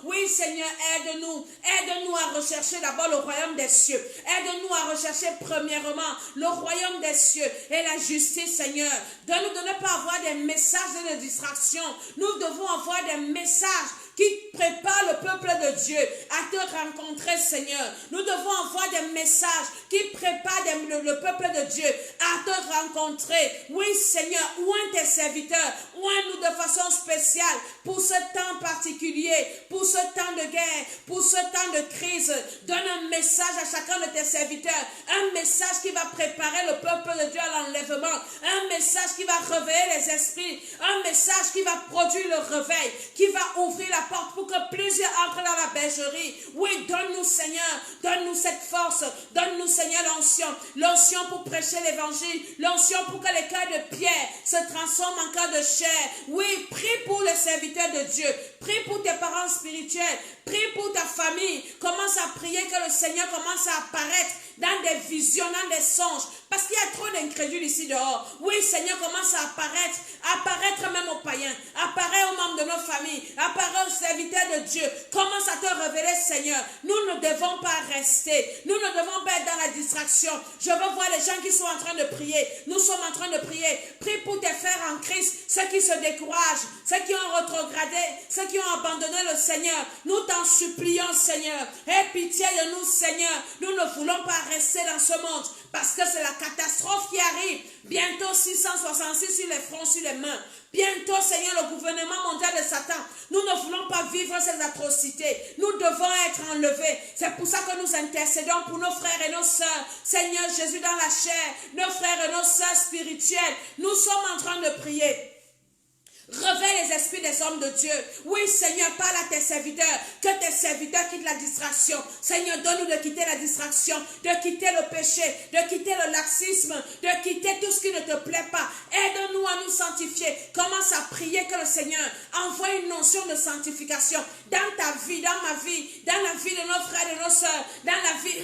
Oui, Seigneur, aide-nous. Aide-nous à rechercher d'abord le royaume des cieux. Aide-nous à rechercher premièrement le royaume des cieux et la justice, Seigneur. Donne-nous de ne pas avoir des messages de distraction. Nous devons avoir des messages qui préparent le peuple de Dieu à te rencontrer, Seigneur. Nous devons avoir des messages qui préparent le peuple de Dieu à te rencontrer. Oui, Seigneur, oins tes serviteurs, oins-nous de façon spéciale pour ce temps particulier, pour ce temps de guerre, pour ce temps de crise. Donne un message à chacun de tes serviteurs, un message qui va préparer le peuple de Dieu à l'enlèvement, un message qui va réveiller les esprits, un message qui va produire le réveil, qui va ouvrir la porte pour que plusieurs entrent dans la bergerie. Oui, donne-nous, Seigneur, donne-nous cette force, donne-nous, Seigneur, l'onction pour prêcher l'évangile, l'onction pour que les cœurs de pierre se transforment en cœurs de chair. Oui, prie pour les serviteurs de Dieu, prie pour tes parents spirituels, prie pour ta famille. Commence à prier que le Seigneur commence à apparaître dans des visions, dans des songes, parce qu'il y a trop d'incrédules ici dehors. Oui, Seigneur, commence à apparaître même aux païens, apparaître aux membres de nos familles, apparaître aux serviteurs de Dieu. Commence à te révéler, Seigneur. Nous ne devons pas rester, nous ne devons pas être dans la distraction. Je veux voir les gens qui sont en train de prier. Nous sommes en train de prier. Prie pour tes frères en Christ, ceux qui se découragent, ceux qui ont rétrogradé, ceux qui ont abandonné le Seigneur. Nous t'en supplions, Seigneur. Aie pitié de nous, Seigneur. Nous ne voulons pas rester dans ce monde parce que c'est la catastrophe qui arrive. Bientôt 666 sur les fronts, sur les mains. Bientôt, Seigneur, le gouvernement mondial de Satan. Nous ne voulons pas vivre ces atrocités. Nous devons être enlevés. C'est pour ça que nous intercédons pour nos frères et nos sœurs. Seigneur Jésus, dans la chair, nos frères et nos sœurs spirituelles. Nous sommes en train de prier. Réveille les esprits des hommes de Dieu. Oui, Seigneur, parle à tes serviteurs. Que tes serviteurs quittent la distraction. Seigneur, donne-nous de quitter la distraction, de quitter le péché, de quitter le laxisme, de quitter tout ce qui ne te plaît pas. Aide-nous à nous sanctifier. Commence à prier que le Seigneur envoie une notion de sanctification dans ta vie, dans ma vie, dans la vie de nos frères et de nos sœurs, dans la vie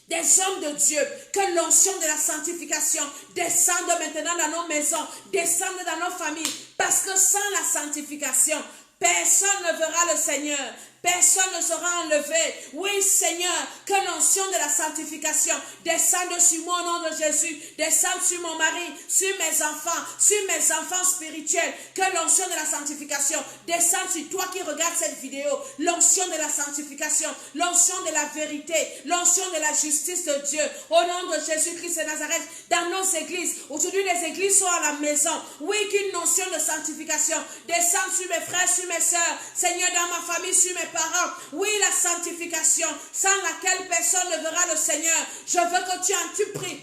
des hommes de Dieu, que l'onction de la sanctification descende maintenant dans nos maisons, descende dans nos familles, parce que sans la sanctification, personne ne verra le Seigneur. Personne ne sera enlevé. Oui, Seigneur, que l'onction de la sanctification descende sur moi au nom de Jésus. Descende sur mon mari, sur mes enfants spirituels. Que l'onction de la sanctification descende sur toi qui regardes cette vidéo. L'onction de la sanctification, l'onction de la vérité, l'onction de la justice de Dieu. Au nom de Jésus-Christ de Nazareth, dans nos églises. Aujourd'hui, les églises sont à la maison. Oui, qu'une notion de sanctification descende sur mes frères, sur mes sœurs. Seigneur, dans ma famille, sur mes parents. Oui, la sanctification sans laquelle personne ne verra le Seigneur. Je veux que tu pries.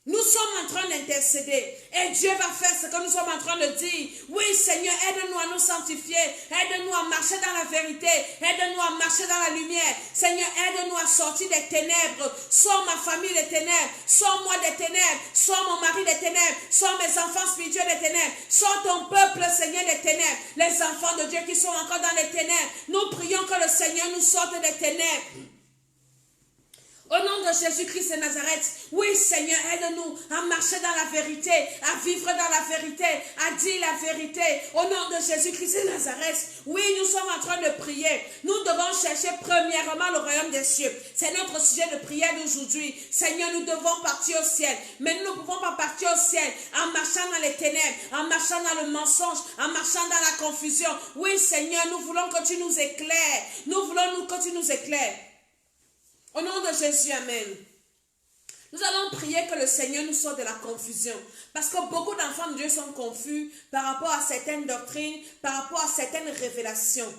Nous sommes en train d'intercéder et Dieu va faire ce que nous sommes en train de dire. Oui, Seigneur, aide-nous à nous sanctifier, aide-nous à marcher dans la vérité, aide-nous à marcher dans la lumière. Seigneur, aide-nous à sortir des ténèbres. Sors ma famille des ténèbres, sors-moi des ténèbres, sors mon mari des ténèbres, sors mes enfants spirituels des ténèbres, sors ton peuple, Seigneur, des ténèbres. Les enfants de Dieu qui sont encore dans les ténèbres, nous prions que le Seigneur nous sorte des ténèbres. Au nom de Jésus-Christ de Nazareth, oui Seigneur, aide-nous à marcher dans la vérité, à vivre dans la vérité, à dire la vérité. Au nom de Jésus-Christ de Nazareth, oui, nous sommes en train de prier. Nous devons chercher premièrement le royaume des cieux. C'est notre sujet de prière d'aujourd'hui. Seigneur, nous devons partir au ciel. Mais nous ne pouvons pas partir au ciel en marchant dans les ténèbres, en marchant dans le mensonge, en marchant dans la confusion. Oui Seigneur, nous voulons que tu nous éclaires. Nous voulons que tu nous éclaires. Au nom de Jésus, amen. Nous allons prier que le Seigneur nous sorte de la confusion. Parce que beaucoup d'enfants de Dieu sont confus par rapport à certaines doctrines, par rapport à certaines révélations.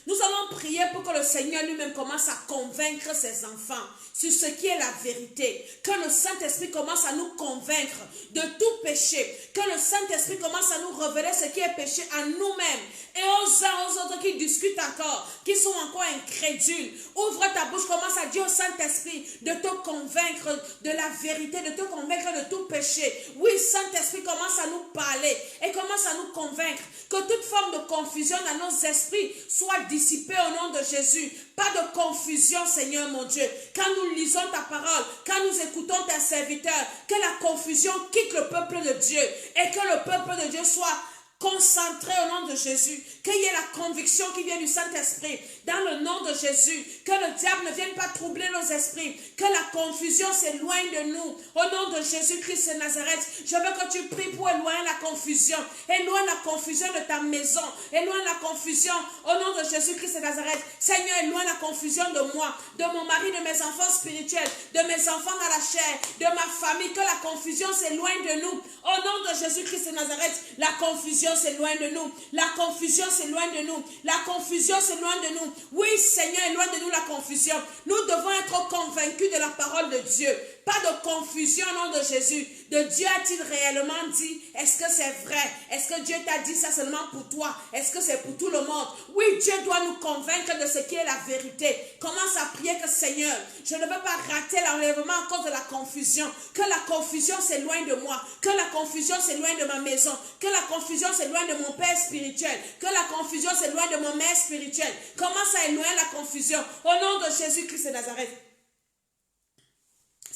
Nous allons prier pour que le Seigneur lui-même commence à convaincre ses enfants sur ce qui est la vérité. Que le Saint-Esprit commence à nous convaincre de tout péché. Que le Saint-Esprit commence à nous révéler ce qui est péché à nous-mêmes. Et aux uns, aux autres qui discutent encore, qui sont encore incrédules. Ouvre ta bouche, commence à dire au Saint-Esprit de te convaincre de la vérité, de te convaincre de tout péché. Oui, Saint-Esprit commence à nous parler et commence à nous convaincre que toute forme de confusion dans nos esprits soit dissipée au nom de Jésus. Pas de confusion, Seigneur mon Dieu. Quand nous lisons ta parole, quand nous écoutons tes serviteurs, que la confusion quitte le peuple de Dieu et que le peuple de Dieu soit concentré au nom de Jésus, qu'il y ait la conviction qui vient du Saint-Esprit, dans le nom de Jésus, que le diable ne vienne pas troubler nos esprits, que la confusion s'éloigne de nous, au nom de Jésus-Christ de Nazareth. Je veux que tu pries pour éloigner la confusion de ta maison, éloigne la confusion, au nom de Jésus-Christ de Nazareth. Seigneur, éloigne la confusion de moi, de mon mari, de mes enfants spirituels, de mes enfants dans la chair, de ma famille, que la confusion s'éloigne de nous, au nom de Jésus-Christ de Nazareth. La confusion s'éloigne de nous. La confusion s'éloigne de nous. La confusion s'éloigne de nous. Oui, Seigneur, éloigne de nous la confusion. Nous devons être convaincus de la parole de Dieu. Pas de confusion au nom de Jésus. De Dieu a-t-il réellement dit? Est-ce que c'est vrai? Est-ce que Dieu t'a dit ça seulement pour toi? Est-ce que c'est pour tout le monde? Oui, Dieu doit nous convaincre de ce qui est la vérité. Commence à prier que Seigneur, je ne veux pas rater l'enlèvement à cause de la confusion. Que la confusion s'éloigne de moi. Que la confusion s'éloigne de ma maison. Que la confusion s'éloigne de mon père spirituel. Que la confusion s'éloigne de mon mère spirituelle. Commence à éloigner la confusion. Au nom de Jésus-Christ de Nazareth.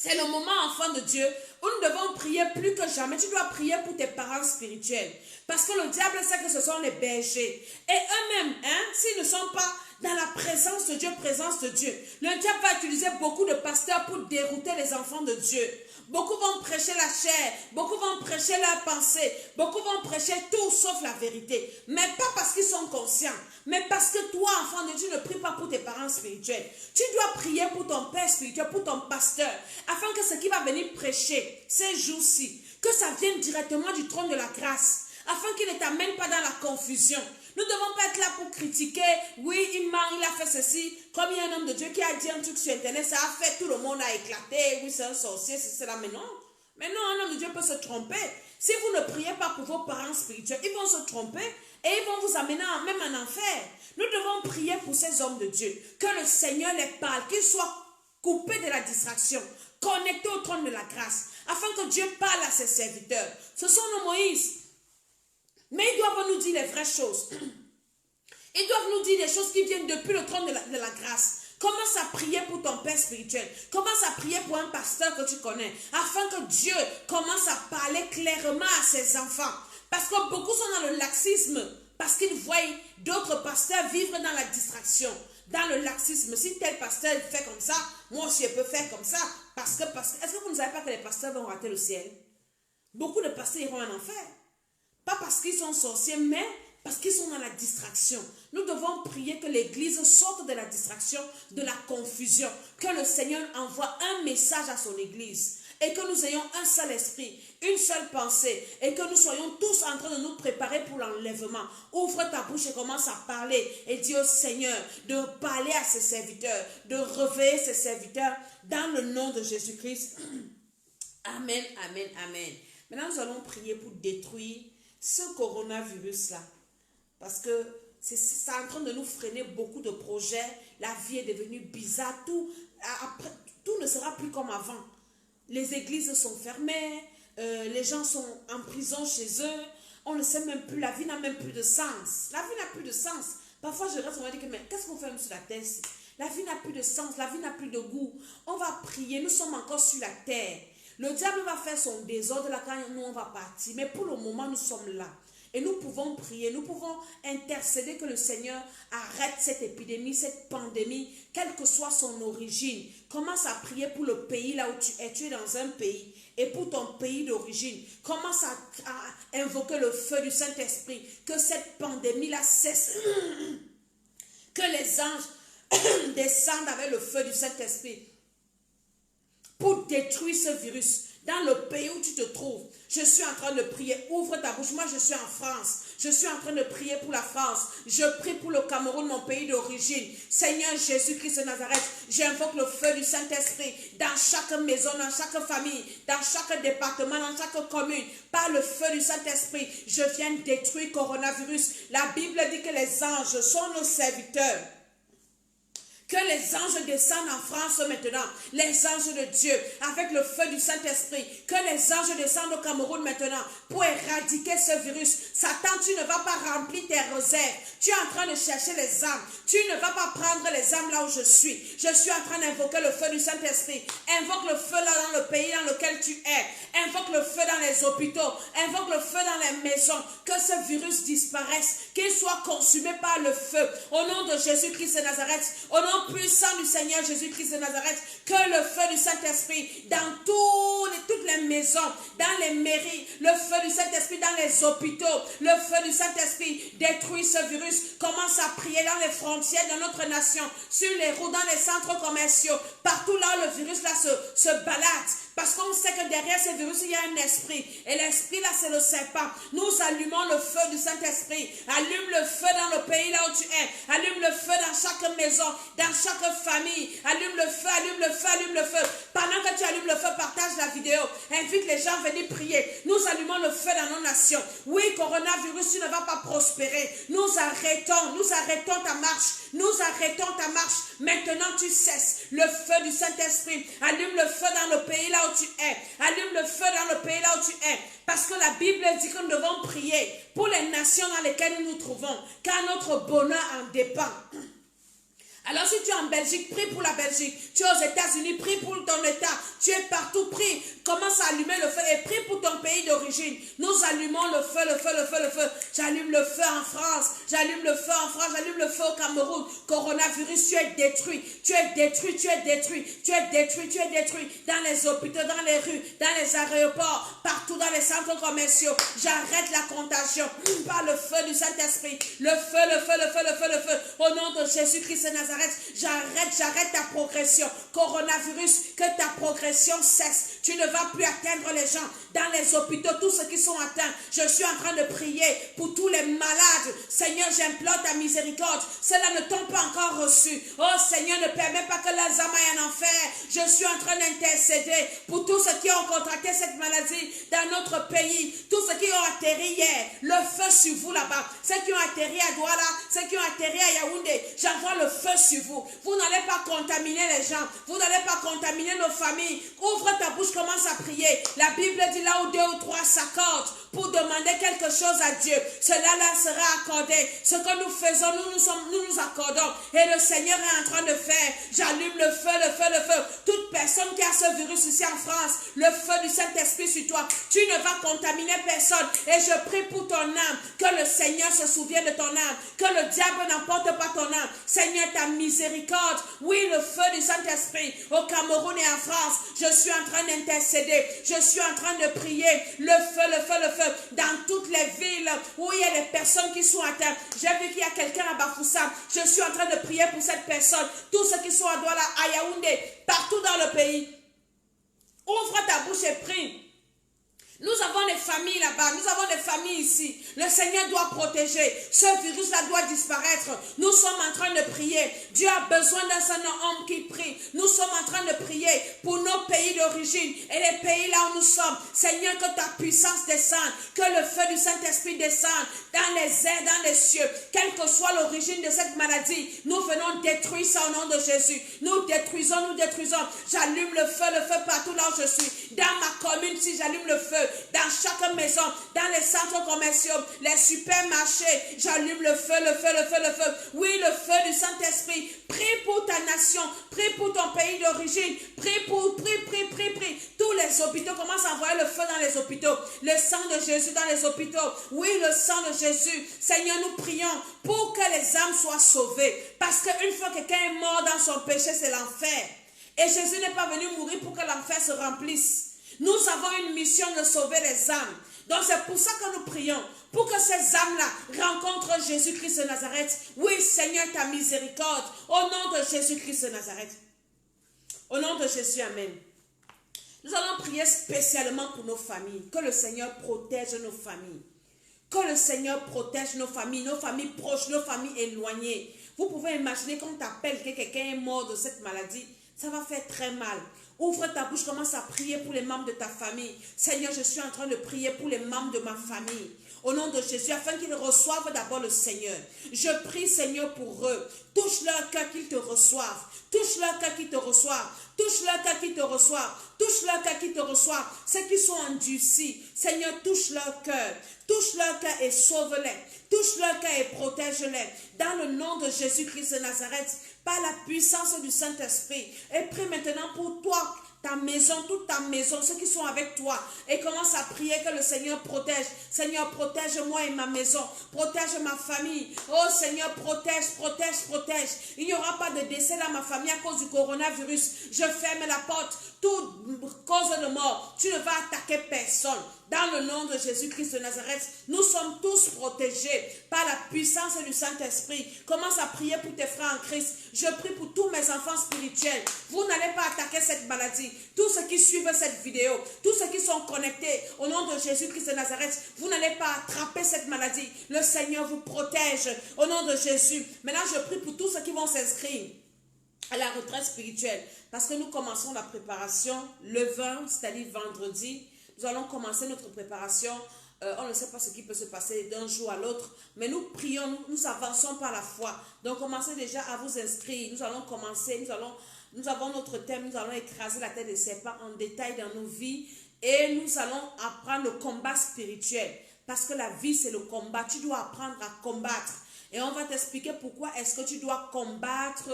C'est le moment, enfant de Dieu, où nous devons prier plus que jamais. Tu dois prier pour tes parents spirituels. Parce que le diable sait que ce sont les bergers. Et eux-mêmes, s'ils ne sont pas dans la présence de Dieu, le diable va utiliser beaucoup de pasteurs pour dérouter les enfants de Dieu. Beaucoup vont prêcher la chair, beaucoup vont prêcher leurs pensées, beaucoup vont prêcher tout sauf la vérité. Mais pas parce qu'ils sont conscients, mais parce que toi, enfant de Dieu, ne prie pas pour tes parents spirituels. Tu dois prier pour ton père spirituel, pour ton pasteur, afin que ce qui va venir prêcher ces jours-ci, que ça vienne directement du trône de la grâce, afin qu'il ne t'amène pas dans la confusion. Nous ne devons pas être là pour critiquer. Oui, il ment, il a fait ceci. Comme il y a un homme de Dieu qui a dit un truc sur Internet, ça a fait, tout le monde a éclaté. Oui, c'est un sorcier, c'est cela. Mais non, Maintenant, un homme de Dieu peut se tromper. Si vous ne priez pas pour vos parents spirituels, ils vont se tromper et ils vont vous amener même en enfer. Nous devons prier pour ces hommes de Dieu. Que le Seigneur les parle, qu'ils soient coupés de la distraction, connectés au trône de la grâce, afin que Dieu parle à ses serviteurs. Ce sont nos Moïse. Mais ils doivent nous dire les vraies choses. Ils doivent nous dire des choses qui viennent depuis le trône de la grâce. Commence à prier pour ton père spirituel. Commence à prier pour un pasteur que tu connais. Afin que Dieu commence à parler clairement à ses enfants. Parce que beaucoup sont dans le laxisme. Parce qu'ils voient d'autres pasteurs vivre dans la distraction. Dans le laxisme. Si tel pasteur fait comme ça, moi aussi je peux faire comme ça. Est-ce que vous ne savez pas que les pasteurs vont rater le ciel? Beaucoup de pasteurs iront en enfer. Pas parce qu'ils sont sorciers, mais parce qu'ils sont dans la distraction. Nous devons prier que l'Église sorte de la distraction, de la confusion. Que le Seigneur envoie un message à son Église. Et que nous ayons un seul esprit, une seule pensée. Et que nous soyons tous en train de nous préparer pour l'enlèvement. Ouvre ta bouche et commence à parler. Et dis au Seigneur de parler à ses serviteurs. De réveiller ses serviteurs dans le nom de Jésus-Christ. Amen, amen, amen. Maintenant, nous allons prier pour détruire ce coronavirus-là. Parce que c'est en train de nous freiner beaucoup de projets. La vie est devenue bizarre. Tout ne sera plus comme avant. Les églises sont fermées. Les gens sont en prison chez eux. On ne sait même plus. La vie n'a même plus de sens. La vie n'a plus de sens. Parfois, je reste, on va dire, mais qu'est-ce qu'on fait sur la terre? La vie n'a plus de sens. La vie n'a plus de goût. On va prier. Nous sommes encore sur la terre. Le diable va faire son désordre là quand nous on va partir. Mais pour le moment, nous sommes là. Et nous pouvons prier, nous pouvons intercéder que le Seigneur arrête cette épidémie, cette pandémie, quelle que soit son origine. Commence à prier pour le pays là où tu es. Tu es dans un pays. Et pour ton pays d'origine, commence à invoquer le feu du Saint-Esprit. Que cette pandémie-là cesse. Que les anges descendent avec le feu du Saint-Esprit pour détruire ce virus. Dans le pays où tu te trouves, je suis en train de prier. Ouvre ta bouche. Moi, je suis en France. Je suis en train de prier pour la France. Je prie pour le Cameroun, mon pays d'origine. Seigneur Jésus-Christ de Nazareth, j'invoque le feu du Saint-Esprit dans chaque maison, dans chaque famille, dans chaque département, dans chaque commune. Par le feu du Saint-Esprit, je viens détruire coronavirus. La Bible dit que les anges sont nos serviteurs. Que les anges descendent en France maintenant, les anges de Dieu, avec le feu du Saint-Esprit. Que les anges descendent au Cameroun maintenant pour éradiquer ce virus. Satan, tu ne vas pas remplir tes réserves. Tu es en train de chercher les âmes. Tu ne vas pas prendre les âmes là où je suis. Je suis en train d'invoquer le feu du Saint-Esprit. Invoque le feu là dans le pays dans lequel tu es. Invoque le feu dans les hôpitaux. Invoque le feu dans les maisons. Que ce virus disparaisse. Qu'il soit consumé par le feu. Au nom de Jésus-Christ de Nazareth. Au nom puissant du Seigneur Jésus-Christ de Nazareth, que le feu du Saint-Esprit dans toutes les maisons, dans les mairies, le feu du Saint-Esprit dans les hôpitaux, le feu du Saint-Esprit détruit ce virus. Commence à prier dans les frontières de notre nation, sur les routes, dans les centres commerciaux, partout là où le virus là se balade. Parce qu'on sait que derrière ce virus, il y a un esprit. Et l'esprit là, c'est le serpent. Nous allumons le feu du Saint-Esprit. Allume le feu dans le pays là où tu es. Allume le feu dans chaque maison, dans chaque famille. Allume le feu, allume le feu, allume le feu. Pendant que tu allumes le feu, partage la vidéo. Invite les gens à venir prier. Nous allumons le feu dans nos nations. Oui, coronavirus, tu ne vas pas prospérer. Nous arrêtons ta marche. Nous arrêtons ta marche. Maintenant, tu cesses. Le feu du Saint-Esprit. Allume le feu dans le pays là où tu es. Allume le feu dans le pays là où tu es. Parce que la Bible dit que nous devons prier pour les nations dans lesquelles nous nous trouvons. Car notre bonheur en dépend. Alors si tu es en Belgique, prie pour la Belgique. Tu es aux États-Unis, prie pour ton État. Tu es partout, prie. Commence à allumer le feu et prie pour ton pays d'origine. Nous allumons le feu, le feu, le feu, le feu. J'allume le feu en France. J'allume le feu en France. J'allume le feu au Cameroun. Coronavirus, tu es détruit. Tu es détruit, tu es détruit. Tu es détruit, tu es détruit. Dans les hôpitaux, dans les rues, dans les aéroports, partout dans les centres commerciaux. J'arrête la contagion par le feu du Saint-Esprit. Le feu, le feu, le feu, le feu, le feu. Au nom de Jésus-Christ de Nazareth, j'arrête ta progression. Coronavirus, que ta progression pression cesse. Tu ne vas plus atteindre les gens dans les hôpitaux, tous ceux qui sont atteints. Je suis en train de prier pour tous les malades. Seigneur, j'implore ta miséricorde. Cela ne t'ont pas encore reçu. Oh Seigneur, ne permets pas que leurs âmes aillent en enfer. Je suis en train d'intercéder pour tous ceux qui ont contracté cette maladie dans notre pays. Tous ceux qui ont atterri hier. Le feu sur vous là-bas. Ceux qui ont atterri à Douala, ceux qui ont atterri à Yaoundé. J'envoie le feu sur vous. Vous n'allez pas contaminer les gens. Vous n'allez pas contaminer nos familles. Ouvre ta bouche, commence à prier. La Bible dit là où 2 ou 3 s'accordent pour demander quelque chose à Dieu, cela là sera accordé. Ce que nous faisons, nous nous accordons. Et le Seigneur est en train de faire. J'allume le feu, le feu, le feu. Toute personne qui a ce virus ici en France, le feu du Saint-Esprit sur toi. Tu ne vas contaminer personne. Et je prie pour ton âme, que le Seigneur se souvienne de ton âme, que le diable n'emporte pas ton âme. Seigneur, ta miséricorde. Oui, le feu du Saint-Esprit au Cameroun et en France. Je suis en train d'intercéder. Je suis en train de prier. Le feu, le feu, le feu. Dans toutes les villes où il y a des personnes qui sont atteintes. J'ai vu qu'il y a quelqu'un à Bafoussam. Je suis en train de prier pour cette personne. Tous ceux qui sont à Douala, à Yaoundé, partout dans le pays. Ouvre ta bouche et prie. Nous avons des familles là-bas, nous avons des familles ici. Le Seigneur doit protéger. Ce virus-là doit disparaître. Nous sommes en train de prier. Dieu a besoin d'un seul homme qui prie. Nous sommes en train de prier pour nos pays d'origine et les pays là où nous sommes. Seigneur, que ta puissance descende, que le feu du Saint-Esprit descende dans les airs, dans les cieux. Quelle que soit l'origine de cette maladie, nous venons détruire ça au nom de Jésus. Nous détruisons, nous détruisons. J'allume le feu partout là où je suis. Dans ma commune, si j'allume le feu, dans chaque maison, dans les centres commerciaux, les supermarchés, j'allume le feu, le feu, le feu, le feu. Oui, le feu du Saint-Esprit. Prie pour ta nation, prie pour ton pays d'origine, prie. Tous les hôpitaux, commence à envoyer le feu dans les hôpitaux. Le sang de Jésus dans les hôpitaux. Oui, le sang de Jésus. Seigneur, nous prions pour que les âmes soient sauvées. Parce qu'une fois que quelqu'un est mort dans son péché, c'est l'enfer. Et Jésus n'est pas venu mourir pour que l'enfer se remplisse. Nous avons une mission de sauver les âmes. Donc c'est pour ça que nous prions. Pour que ces âmes-là rencontrent Jésus-Christ de Nazareth. Oui, Seigneur, ta miséricorde. Au nom de Jésus-Christ de Nazareth. Au nom de Jésus, amen. Nous allons prier spécialement pour nos familles. Que le Seigneur protège nos familles. Que le Seigneur protège nos familles proches, nos familles éloignées. Vous pouvez imaginer quand on t'appelle que quelqu'un est mort de cette maladie. Ça va faire très mal. Ouvre ta bouche, commence à prier pour les membres de ta famille. Seigneur, je suis en train de prier pour les membres de ma famille. Au nom de Jésus, afin qu'ils reçoivent d'abord le Seigneur. Je prie, Seigneur, pour eux. Touche leur cœur qu'ils te reçoivent. Touche leur cœur qu'ils te reçoivent. Touche leur cœur qu'ils te reçoivent. Touche leur cœur qu'ils te reçoivent. Ceux qui sont endurcis, Seigneur, touche leur cœur. Touche leur cœur et sauve-les. Touche leur cœur et protège-les. Dans le nom de Jésus-Christ de Nazareth, par la puissance du Saint-Esprit. Et prie maintenant pour toi, ta maison, toute ta maison, ceux qui sont avec toi. Et commence à prier que le Seigneur protège. Seigneur, protège-moi et ma maison. Protège ma famille. Oh Seigneur, protège, protège, protège. Il n'y aura pas de décès dans ma famille à cause du coronavirus. Je ferme la porte. Toute cause de mort, tu ne vas attaquer personne. Dans le nom de Jésus-Christ de Nazareth, nous sommes tous protégés par la puissance du Saint-Esprit. Commence à prier pour tes frères en Christ. Je prie pour tous mes enfants spirituels. Vous n'allez pas attaquer cette maladie. Tous ceux qui suivent cette vidéo, tous ceux qui sont connectés au nom de Jésus-Christ de Nazareth, vous n'allez pas attraper cette maladie. Le Seigneur vous protège au nom de Jésus. Maintenant, je prie pour tous ceux qui vont s'inscrire à la retraite spirituelle. Parce que nous commençons la préparation le 20, c'est-à-dire vendredi. Nous allons commencer notre préparation. On ne sait pas ce qui peut se passer d'un jour à l'autre. Mais nous prions, nous avançons par la foi. Donc commencez déjà à vous inscrire. Nous allons commencer, nous avons notre thème. Nous allons écraser la tête des serpents en détail dans nos vies. Et nous allons apprendre le combat spirituel. Parce que la vie, c'est le combat. Tu dois apprendre à combattre. Et on va t'expliquer pourquoi est-ce que tu dois combattre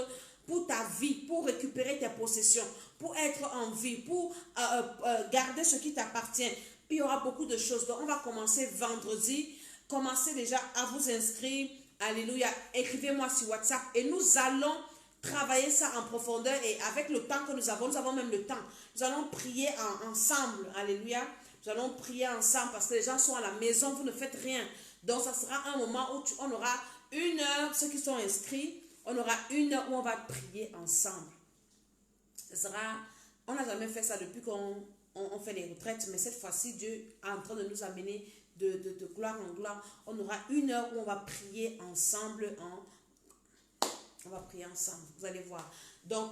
pour ta vie, pour récupérer tes possessions, pour être en vie, pour garder ce qui t'appartient. Il y aura beaucoup de choses. Donc, on va commencer vendredi. Commencez déjà à vous inscrire. Alléluia. Écrivez-moi sur WhatsApp et nous allons travailler ça en profondeur. Et avec le temps que nous avons même le temps. Nous allons prier ensemble. Alléluia. Nous allons prier ensemble parce que les gens sont à la maison. Vous ne faites rien. Donc, ça sera un moment où on aura 1 heure, ceux qui sont inscrits. On aura 1 heure où on va prier ensemble. Ce sera On n'a jamais fait ça depuis qu'on fait les retraites, mais cette fois-ci, Dieu est en train de nous amener de gloire en gloire. On aura une heure où on va prier ensemble. On va prier ensemble, vous allez voir. Donc,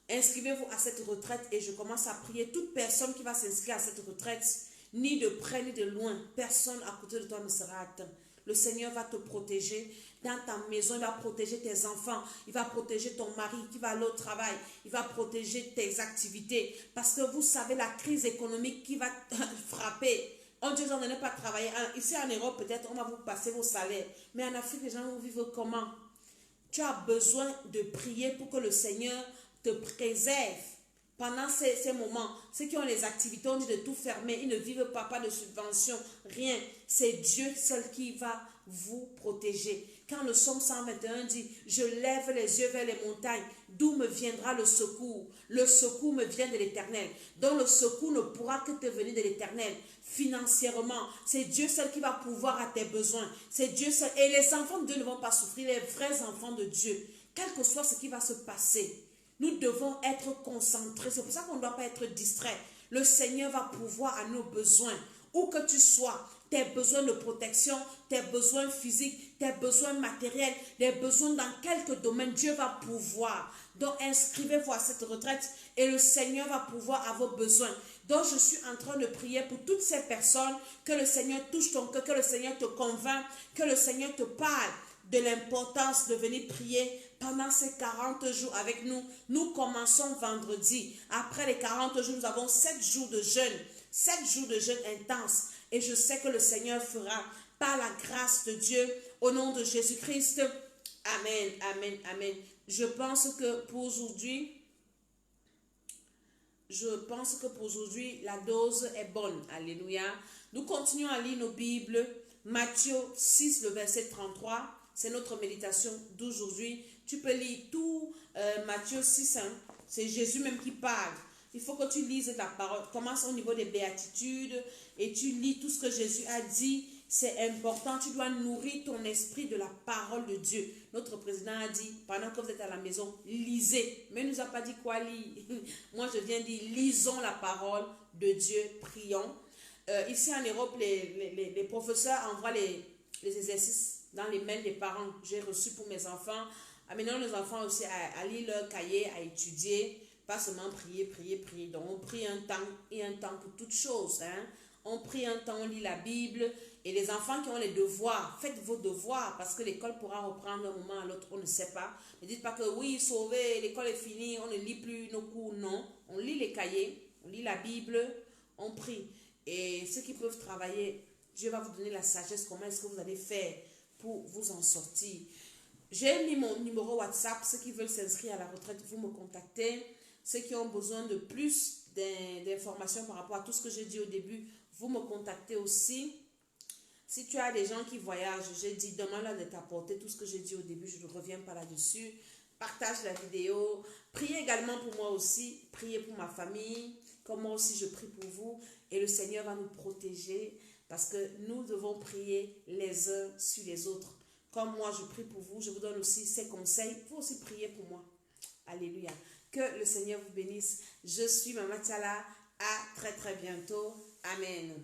inscrivez-vous à cette retraite et je commence à prier. Toute personne qui va s'inscrire à cette retraite, ni de près ni de loin, personne à côté de toi ne sera atteint. Le Seigneur va te protéger dans ta maison, il va protéger tes enfants, il va protéger ton mari qui va aller au travail, il va protéger tes activités. Parce que vous savez la crise économique qui va frapper. On dit, on n'est pas travailler. Ici en Europe, peut-être, on va vous passer vos salaires. Mais en Afrique, les gens vont vivre comment? Tu as besoin de prier pour que le Seigneur te préserve pendant ces moments. Ceux qui ont les activités, on dit de tout fermer. Ils ne vivent pas de subvention, rien. C'est Dieu seul qui va vous protéger. Quand le psaume 121 dit, je lève les yeux vers les montagnes, d'où me viendra le secours? Le secours me vient de l'Éternel. Donc le secours ne pourra que te venir de l'Éternel. Financièrement, c'est Dieu seul qui va pouvoir à tes besoins. C'est Dieu seul. Et les enfants de Dieu ne vont pas souffrir, les vrais enfants de Dieu. Quel que soit ce qui va se passer, nous devons être concentrés. C'est pour ça qu'on ne doit pas être distrait. Le Seigneur va pouvoir à nos besoins. Où que tu sois, tes besoins de protection, tes besoins physiques, tes besoins matériels, tes besoins dans quelques domaines, Dieu va pouvoir. Donc inscrivez-vous à cette retraite et le Seigneur va pouvoir à vos besoins. Donc je suis en train de prier pour toutes ces personnes, que le Seigneur touche ton cœur, que le Seigneur te convainc, que le Seigneur te parle de l'importance de venir prier pendant ces 40 jours avec nous. Nous commençons vendredi. Après les 40 jours, nous avons 7 jours de jeûne. 7 jours de jeûne intense. Et je sais que le Seigneur fera par la grâce de Dieu, au nom de Jésus-Christ. Amen, amen, amen. Je pense que pour aujourd'hui, la dose est bonne. Alléluia. Nous continuons à lire nos Bibles. Matthieu 6, le verset 33. C'est notre méditation d'aujourd'hui. Tu peux lire tout Matthieu 6. Hein. C'est Jésus même qui parle. Il faut que tu lises la parole. Commence au niveau des béatitudes et tu lis tout ce que Jésus a dit. C'est important. Tu dois nourrir ton esprit de la parole de Dieu. Notre président a dit, pendant que vous êtes à la maison, lisez. Mais il ne nous a pas dit quoi lire. Moi, je viens dire, lisons la parole de Dieu, prions. Ici en Europe, les professeurs envoient les exercices dans les mails des parents. J'ai reçu pour mes enfants. Amenons les enfants aussi à lire leur cahier, à étudier. Pas seulement prier, prier, prier. Donc on prie un temps et un temps pour toutes choses. Hein? On prie un temps, on lit la Bible. Et les enfants qui ont les devoirs, faites vos devoirs parce que l'école pourra reprendre d'un moment à l'autre, on ne sait pas. Ne dites pas que oui, sauvé, l'école est finie, on ne lit plus nos cours. Non, on lit les cahiers, on lit la Bible, on prie. Et ceux qui peuvent travailler, Dieu va vous donner la sagesse. Comment est-ce que vous allez faire pour vous en sortir? J'ai mis mon numéro WhatsApp. Ceux qui veulent s'inscrire à la retraite, vous me contactez. Ceux qui ont besoin de plus d'informations par rapport à tout ce que j'ai dit au début, vous me contactez aussi. Si tu as des gens qui voyagent, j'ai dit, demande-leur de t'apporter tout ce que j'ai dit au début. Je ne reviens pas là-dessus. Partage la vidéo. Priez également pour moi aussi. Priez pour ma famille. Comme moi aussi, je prie pour vous. Et le Seigneur va nous protéger parce que nous devons prier les uns sur les autres. Comme moi, je prie pour vous, je vous donne aussi ces conseils. Vous aussi priez pour moi. Alléluia. Que le Seigneur vous bénisse. Je suis Maman Tiala. À très très bientôt. Amen.